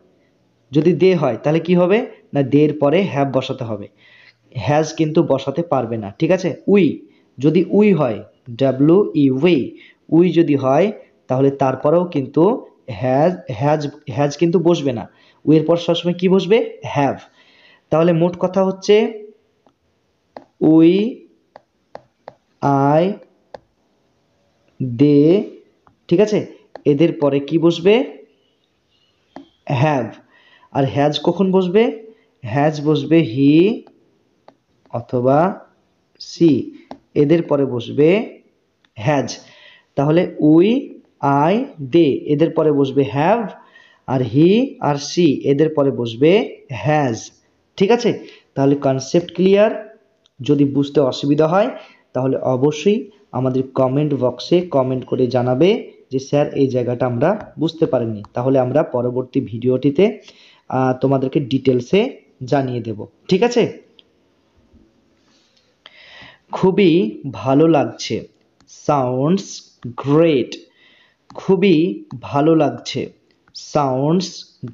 যদি দে হয় তাহলে কি হবে? না দের পরে হ্যাভ বসাতে হবে, হ্যাজ কিন্তু বসাতে পারবে না, ঠিক আছে? উই, যদি উই হয়, ডাব্লিউ ই উই, উই যদি হয় তাহলে তারপরেও কিন্তু হ্যাজ হ্যাজ হ্যাজ কিন্তু বসবে না, উইয়ের পর সবসময় কি বসবে? হ্যাভ। তাহলে মোট কথা হচ্ছে উই, আই, দে, ঠিক আছে? এদের পরে কি বসবে? হ্যাভ। আর হ্যাজ কখন বসবে? হ্যাজ বসবে হি অথবা সি, এদের পরে বসবে হ্যাজ। তাহলে উই, আই, দে এদের পরে বসবে have, R he R C এদের পরে বসবে হ্যাজ, ঠিক আছে? তাহলে কনসেপ্ট ক্লিয়ার? যদি বুঝতে অসুবিধা হয় তাহলে অবশ্যই আমাদের কমেন্ট বক্সে কমেন্ট করে জানাবে যে স্যার এই জায়গাটা আমরা বুঝতে পারিনি, তাহলে আমরা পরবর্তী ভিডিওটিতে তোমাদেরকে ডিটেলসে জানিয়ে দেব, ঠিক আছে? খুবই ভালো লাগছে, সাউন্ডস গ্রেট। খুবই ভালো লাগছে, সাউন্ডস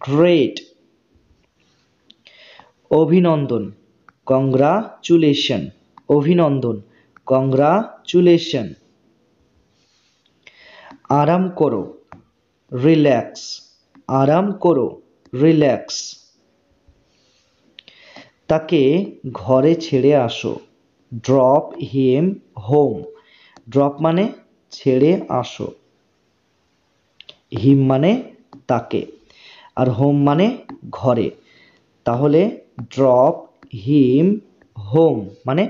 গ্রেট। অভিনন্দন, কংগ্রাচুলেশন, অভিনন্দন, কংগ্রাচুলেশন। আরাম করো, রিল্যাক্স, আরাম করো, রিল্যাক্স। তাকে ঘরে ছেড়ে আসো, ড্রপ হিম হোম। ড্রপ মানে ছেড়ে আসো, হিম মানে তাকে, আর হোম মানে ঘরে। তাহলে ড্রপ হিম হোম মানে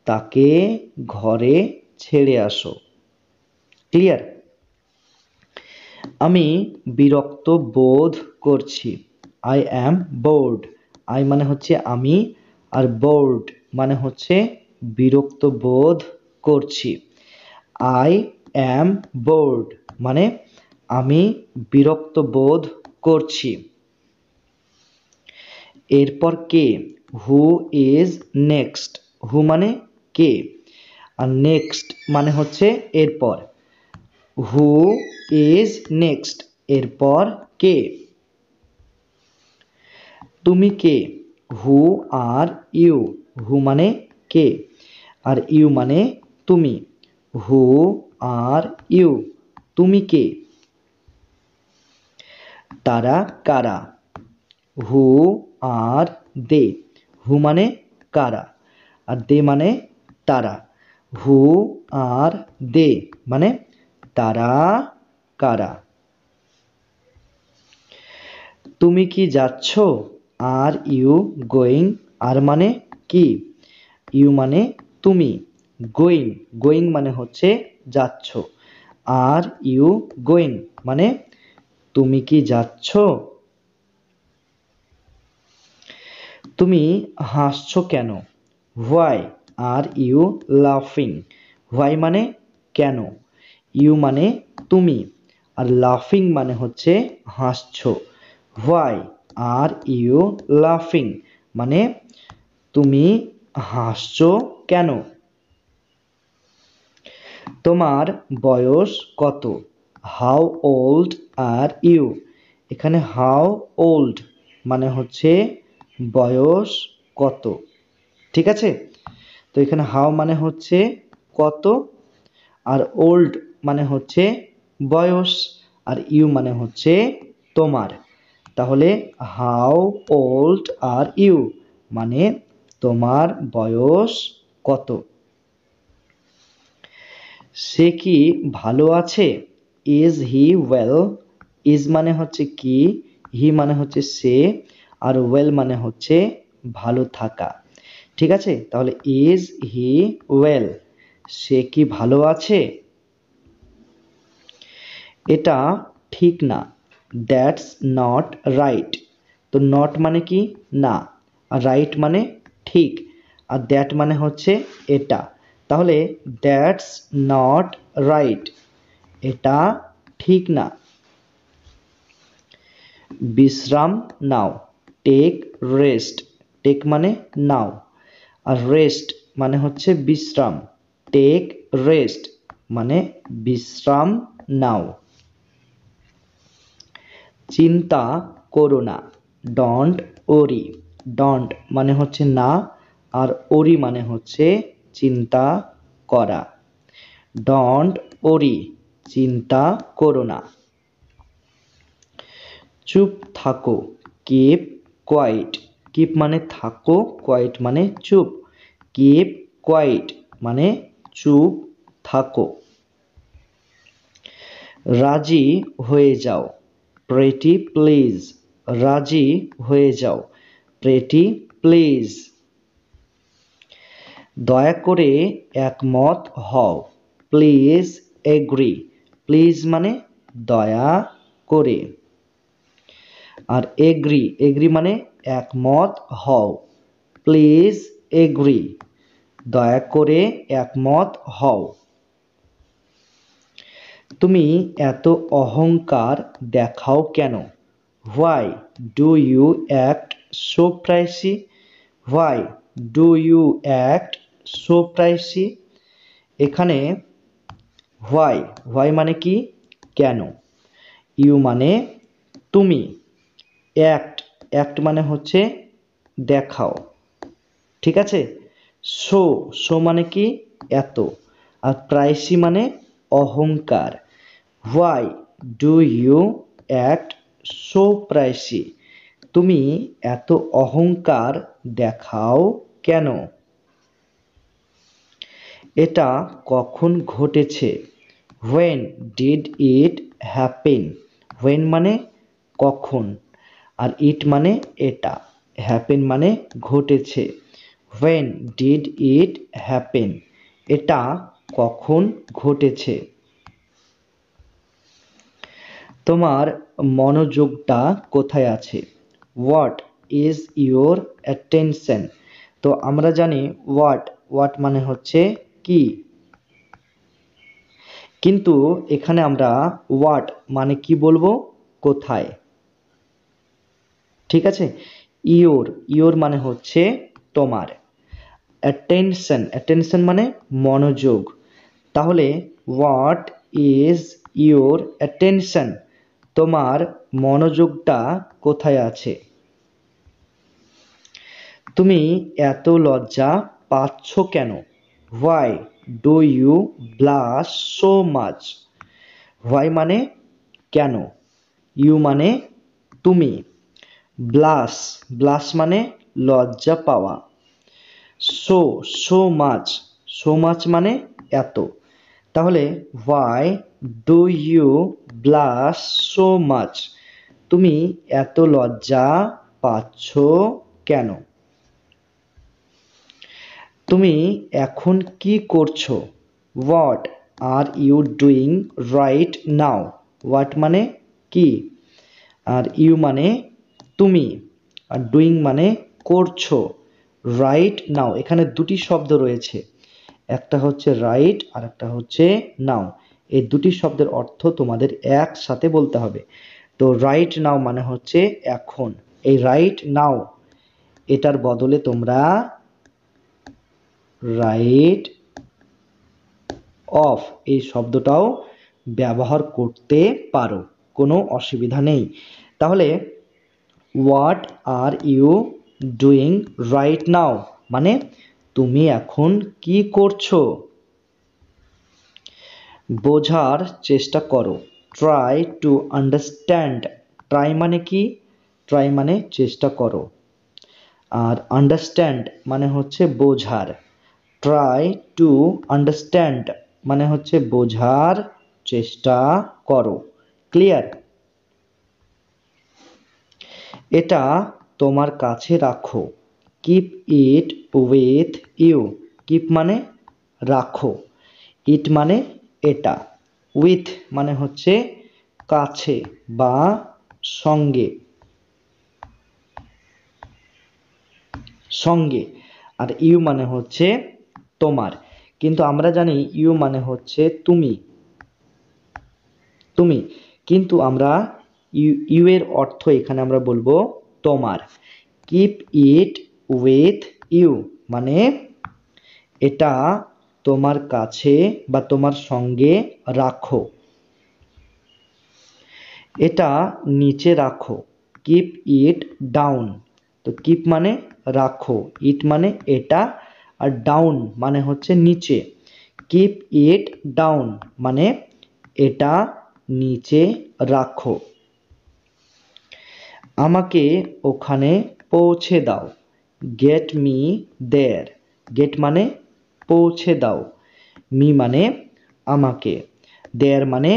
তাকে ঘরে ছেড়ে আসো। ক্লিয়ার? আমি বিরক্ত বোধ করছি, আই অ্যাম বোর্ড। আই মানে হচ্ছে আমি, আর বোর্ড মানে হচ্ছে বিরক্ত বোধ করছি। আই অ্যাম বোর্ড মানে আমি বিরক্ত বোধ করছি। এরপর কে? Who is next. হু মানে কে, আর নেক্সট মানে হচ্ছে এরপর। হু ইজ নেক্সট, এরপর কে? তুমি কে? হু আর ইউ। হু মানে কে, আর ইউ মানে তুমি। হু আর ইউ, তুমি কে? তারা কারা? হু আর দে, হু মানে কারা আর দে মানে তারা। হু আর দে মানে তারা কারা? তুমি কি যাচ্ছ? Are you going? আর মানে কি? ইউ মানে তুমি, গোয়িং, গোয়িং মানে হচ্ছে যাচ্ছ। আর ইউ গোয়িং মানে তুমি কি যাচ্ছ? তুমি হাসছো কেন? হোয়াই আর ইউ লাফিং? হোয়াই মানে কেন, ইউ মানে তুমি, আর লাফিং মানে হচ্ছে হাসছো। হোয়াই আর ইউ লাফিং মানে তুমি হাসছো কেন? তোমার বয়স কত? How old are you? এখানে হাউ ওল্ড মানে হচ্ছে বয়স কত, ঠিক আছে? তো এখানে হাউ মানে হচ্ছে কত, আর ওল্ড মানে হচ্ছে বয়স, আর ইউ মানে হচ্ছে তোমার। তাহলে হাউ ওল্ড আর ইউ মানে তোমার বয়স কত? সে কি ভালো আছে? Is he well? ইজ মানে হচ্ছে কি, হি মানে হচ্ছে সে, আর ওয়েল মানে হচ্ছে ভালো থাকা, ঠিক আছে? তাহলে ইজ হি ওয়েল, সে কি ভালো আছে? এটা ঠিক না, দ্যাটস নট রাইট। তো নট মানে কি না, আর রাইট মানে ঠিক, আর দ্যাট মানে হচ্ছে এটা। তাহলে দ্যাটস নট রাইট, এটা ঠিক না। বিশ্রাম নাও, টেক রেস্ট। টেক মানে নাও, আর রেস্ট মানে হচ্ছে বিশ্রাম। টেক রেস্ট মানে বিশ্রাম নাও। চিন্তা করো না, ডন্ট ওরি। ডন্ট মানে হচ্ছে না, আর ওরি মানে হচ্ছে চিন্তা করা। ডন্ট ওরি, চিন্তা করো না। চুপ থাকো, কিপ কোয়াইট। কিপ মানে থাকো, কোয়াইট মানে চুপ। কিপ কোয়াইট মানে চুপ থাকো। রাজি হয়ে যাও, প্রেটি প্লিজ। রাজি হয়ে যাও, প্রেটি প্লিজ। দয়া করে একমত হও, প্লিজ এগ্রি। প্লিজ মানে দয়া করে, আর এগ্রি, এগ্রি মানে একমত হও। প্লিজ এগ্রি, দয়া করে একমত হও। তুমি এত অহংকার দেখাও কেন? Why do you act so pricey? Why do you act so pricey? এখানে হোয়াই, হোয়াই মানে কি কেন, ইউ মানে তুমি, অ্যাক্ট, অ্যাক্ট মানে হচ্ছে দেখাও, ঠিক আছে? শো, শো মানে কি এত, আর প্রাইসি মানে অহংকার। Why do you act so pricey? তুমি এত অহংকার দেখাও কেন? এটা কখন ঘটেছে? When did it happen? When মানে কখন, আর ইট মানে এটা, হ্যাপেন মানে ঘটেছে। When did it happen? এটা কখন ঘটেছে? তোমার মনোযোগটা কোথায় আছে? What is your attention? তো আমরা জানি হোয়াট, হোয়াট মানে হচ্ছে কি, কিন্তু এখানে আমরা হোয়াট মানে কি বলবো, কোথায়, ঠিক আছে? ইওর, ইওর মানে হচ্ছে তোমার। অ্যাটেনশন, অ্যাটেনশন মানে মনোযোগ। তাহলে হোয়াট ইজ ইওর অ্যাটেনশন? তোমার মনোযোগটা কোথায় আছে? তুমি এত লজ্জা পাচ্ছ কেন? Why do you blush so much? Why মানে কেন, ইউ মানে তুমি। ব্লাশ, ব্লাশ মানে লজ্জা পাওয়া। So, so much, so much মানে এত। তাহলে why do you blush so much, তুমি এত লজ্জা পাচ্ছ কেন? তুমি এখন কি করছো? What are you doing right now, what মানে কি, আর ইউ মানে তুমি, আর ডুইং মানে করছো, রাইট নাও এখানে দুটি শব্দ রয়েছে, একটা হচ্ছে রাইট আর একটা হচ্ছে নাও। এই দুটি শব্দের অর্থ তোমাদের একসাথে বলতে হবে। তো রাইট নাও মানে হচ্ছে এখন, এই রাইট নাও এটার বদলে তোমরা রাইট অফ এই শব্দটাও ব্যবহার করতে পারো, কোনো অসুবিধা নেই। তাহলে what are you doing right now মানে তুমি এখন কি করছো? বোঝার চেষ্টা করো, ট্রাই টু আন্ডারস্ট্যান্ড, ট্রাই মানে কি, ট্রাই মানে চেষ্টা করো, আর আন্ডারস্ট্যান্ড মানে হচ্ছে বোঝার। ট্রাই টু আন্ডারস্ট্যান্ড মানে হচ্ছে বোঝার চেষ্টা করো। ক্লিয়ার? এটা তোমার কাছে রাখো, keep it with you, keep মানে রাখো, ইট মানে এটা, উইথ মানে হচ্ছে কাছে বা সঙ্গে, সঙ্গে, আর ইউ মানে হচ্ছে তোমার। কিন্তু আমরা জানি ইউ মানে হচ্ছে তুমি, তুমি, কিন্তু আমরা ইউ এর অর্থ এখানে আমরা বলবো তোমার। কিপ ইট উইথ ইউ মানে এটা তোমার কাছে বা তোমার সঙ্গে রাখো, এটা নিচে রাখো, কিপ ইট ডাউন। তো কিপ মানে রাখো, ইট মানে এটা, আর ডাউন মানে হচ্ছে নিচে। কিপ ইট ডাউন মানে এটা নিচে রাখো। আমাকে ওখানে পৌঁছে দাও, গেট মি দেয়ার, গেট মানে পৌঁছে দাও, মি মানে আমাকে, দেয়ার মানে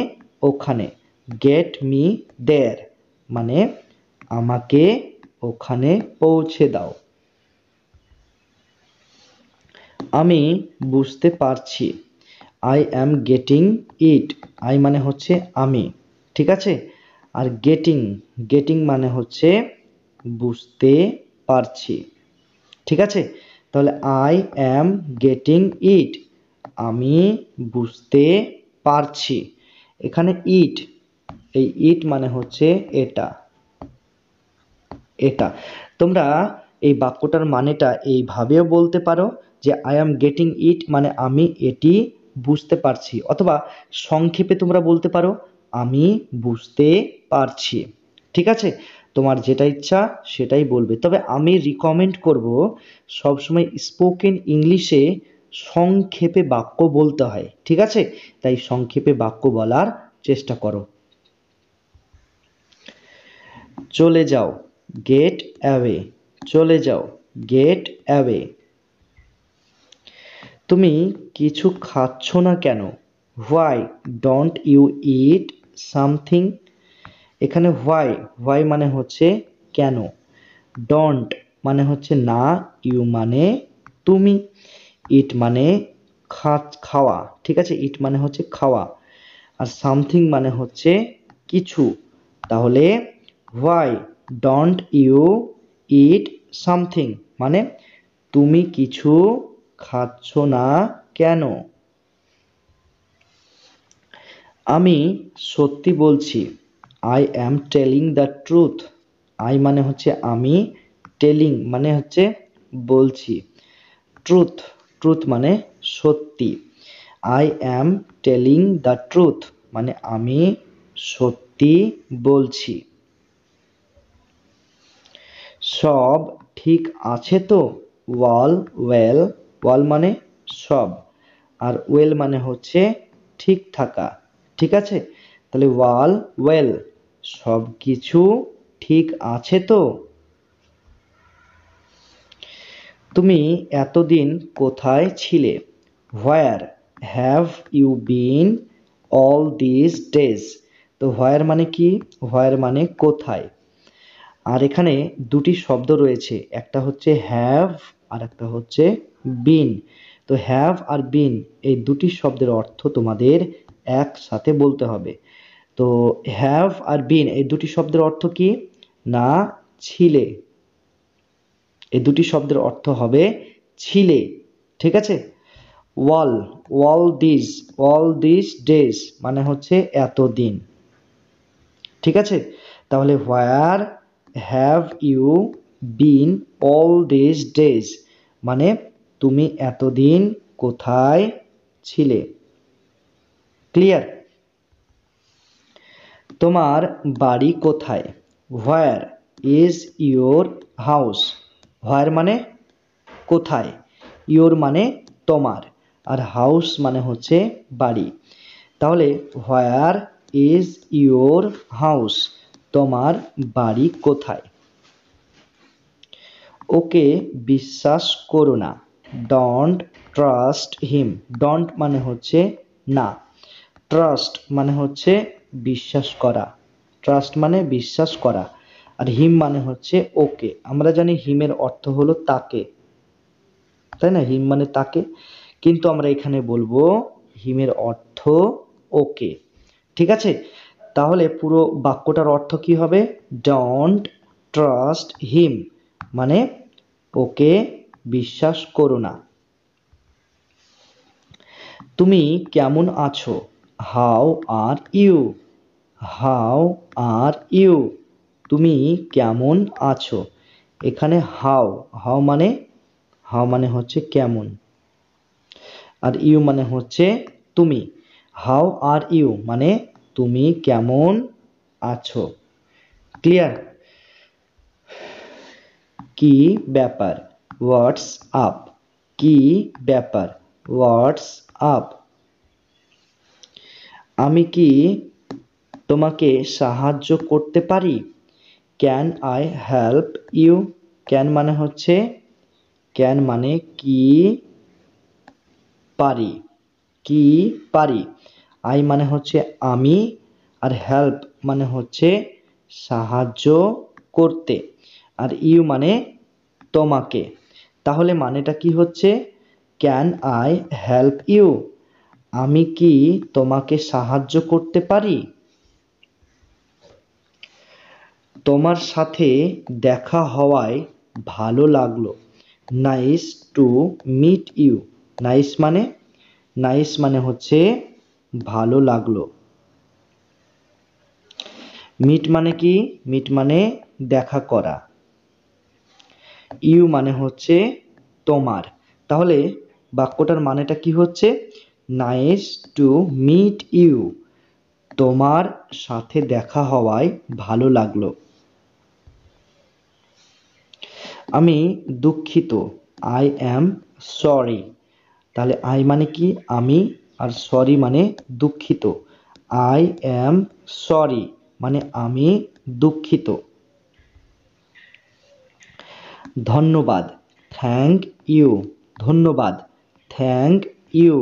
ওখানে, গেট মি দেয়ার মানে আমাকে ওখানে পৌঁছে দাও। আমি বুঝতে পারছি, I am getting it, I মানে হচ্ছে আমি, ঠিক আছে, আর গেটিং, গেটিং মানে হচ্ছে বুঝতে পারছি, ঠিক আছে। তাহলে আই অ্যাম গেটিং ইট, আমি বুঝতে পারছি। এখানে ইট, এই ইট মানে হচ্ছে এটা, এটা। তোমরা এই বাক্যটার মানেটা এইভাবেও বলতে পারো যে আই অ্যাম গেটিং ইট মানে আমি এটি বুঝতে পারছি, অথবা সংক্ষেপে তোমরা বলতে পারো আমি বুঝতে পারছি, ঠিক আছে। তোমার যেটা ইচ্ছা সেটাই বলবে, তবে আমি রিকমেন্ড করব সবসময় স্পোকেন ইংলিশে সংক্ষেপে বাক্য বলতে হয়, ঠিক আছে, তাই সংক্ষেপে বাক্য বলার চেষ্টা করো। চলে যাও, গেট অ্যাওয়ে, চলে যাও, গেট অ্যাওয়ে। তুমি কিছু খাচ্ছ না কেন? Why don't you eat something. এখানে হোয়াই, হোয়াই মানে হচ্ছে কেন, ডোন্ট মানে হচ্ছে না, ইউ মানে তুমি, ইট মানে খাওয়া, ঠিক আছে, ইট মানে হচ্ছে খাওয়া, আর সামথিং মানে হচ্ছে কিছু। তাহলে why don't you eat something মানে তুমি কিছু খাচ্ছ না কেন? আমি সত্যি বলছি, I am telling the truth, I মানে হচ্ছে আমি, টেলিং মানে হচ্ছে বলছি, ট্রুথ, ট্রুথ মানে সত্যি, I am telling the truth মানে আমি সত্যি বলছি। সব ঠিক আছে তো? ওয়াল ওয়েল, ওয়াল মানে সব, আর ওয়েল মানে হচ্ছে ঠিক থাকা, ঠিক আছে। তাহলে ওয়াল ওয়েল সব কিছু ঠিক আছে তো? তুমি এতদিন কোথায় ছিলে? Where have you been all this days? তো হোয়ার মানে কি? হোয়ার মানে কোথায়। আর এখানে দুটি শব্দ রয়েছে, একটা হচ্ছে হ্যাভ আর একটা হচ্ছে বিন। তো হ্যাভ আর বিন এই দুটি শব্দের অর্থ তোমাদের একসাথে বলতে হবে। তো হ্যাভ আর বিন এই দুটি শব্দের অর্থ কি? না, ছিলে। এই দুটি শব্দের অর্থ হবে ছিলে। ঠিক আছে। ওয়াল ওয়াল দিস ডেজ মানে হচ্ছে এতদিন। ঠিক আছে। তাহলে where have you been all this days মানে তুমি এতদিন কোথায় ছিলে। ক্লিয়ার? তোমার বাড়ি কোথায়? Where is your house? Where মানে কোথায়, ইয়োর মানে তোমার, আর হাউস মানে হচ্ছে বাড়ি। তাহলে হোয়ার ইজ ইয়োর হাউস? তোমার বাড়ি কোথায়? ওকে বিশ্বাস করো না। Don't trust him. ডোন্ট মানে হচ্ছে না, ট্রাস্ট মানে হচ্ছে বিশ্বাস করা। ট্রাস্ট মানে বিশ্বাস করা, আর হিম মানে হচ্ছে ওকে। আমরা জানি হিমের অর্থ হলো তাকে, তাই না? হিম মানে তাকে, কিন্তু আমরা এখানে বলবো হিমের অর্থ ওকে। ঠিক আছে। তাহলে পুরো বাক্যটার অর্থ কি হবে? ডোন্ট ট্রাস্ট হিম মানে ওকে বিশ্বাস করো না। তুমি কেমন আছো? How are you? How are you? তুমি কেমন আছো? এখানে হাউ মানে হচ্ছে কেমন, আর ইউ মানে হচ্ছে তুমি। হাউ আর ইউ মানে তুমি কেমন আছো। ক্লিয়ার? কি ব্যাপার? What's up? কি ব্যাপার? What's up? আমি কি তোমাকে সাহায্য করতে পারি? Can I help you? Can মানে হচ্ছে, ক্যান মানে কি পারি, কি পারি। আই মানে হচ্ছে আমি, আর হেল্প মানে হচ্ছে সাহায্য করতে, আর ইউ মানে তোমাকে। তাহলে মানেটা কি হচ্ছে? Can I help you? আমি কি তোমাকে সাহায্য করতে পারি? তোমার সাথে দেখা হওয়ায় ভালো লাগলো। Nice to meet you. Nice মানে হচ্ছে ভালো লাগলো। মিট মানে কি? মিট মানে দেখা করা। ইউ মানে হচ্ছে তোমার। তাহলে বাক্যটার মানেটা কি হচ্ছে? নাইস টু মিট ইউ, তোমার সাথে দেখা হওয়ায় ভালো লাগলো। আমি দুঃখিত। I am sorry. তাহলে আই মানে কি? আমি, আর সরি মানে দুঃখিত। আই অ্যাম সরি মানে আমি দুঃখিত। ধন্যবাদ। Thank you. ধন্যবাদ। Thank you.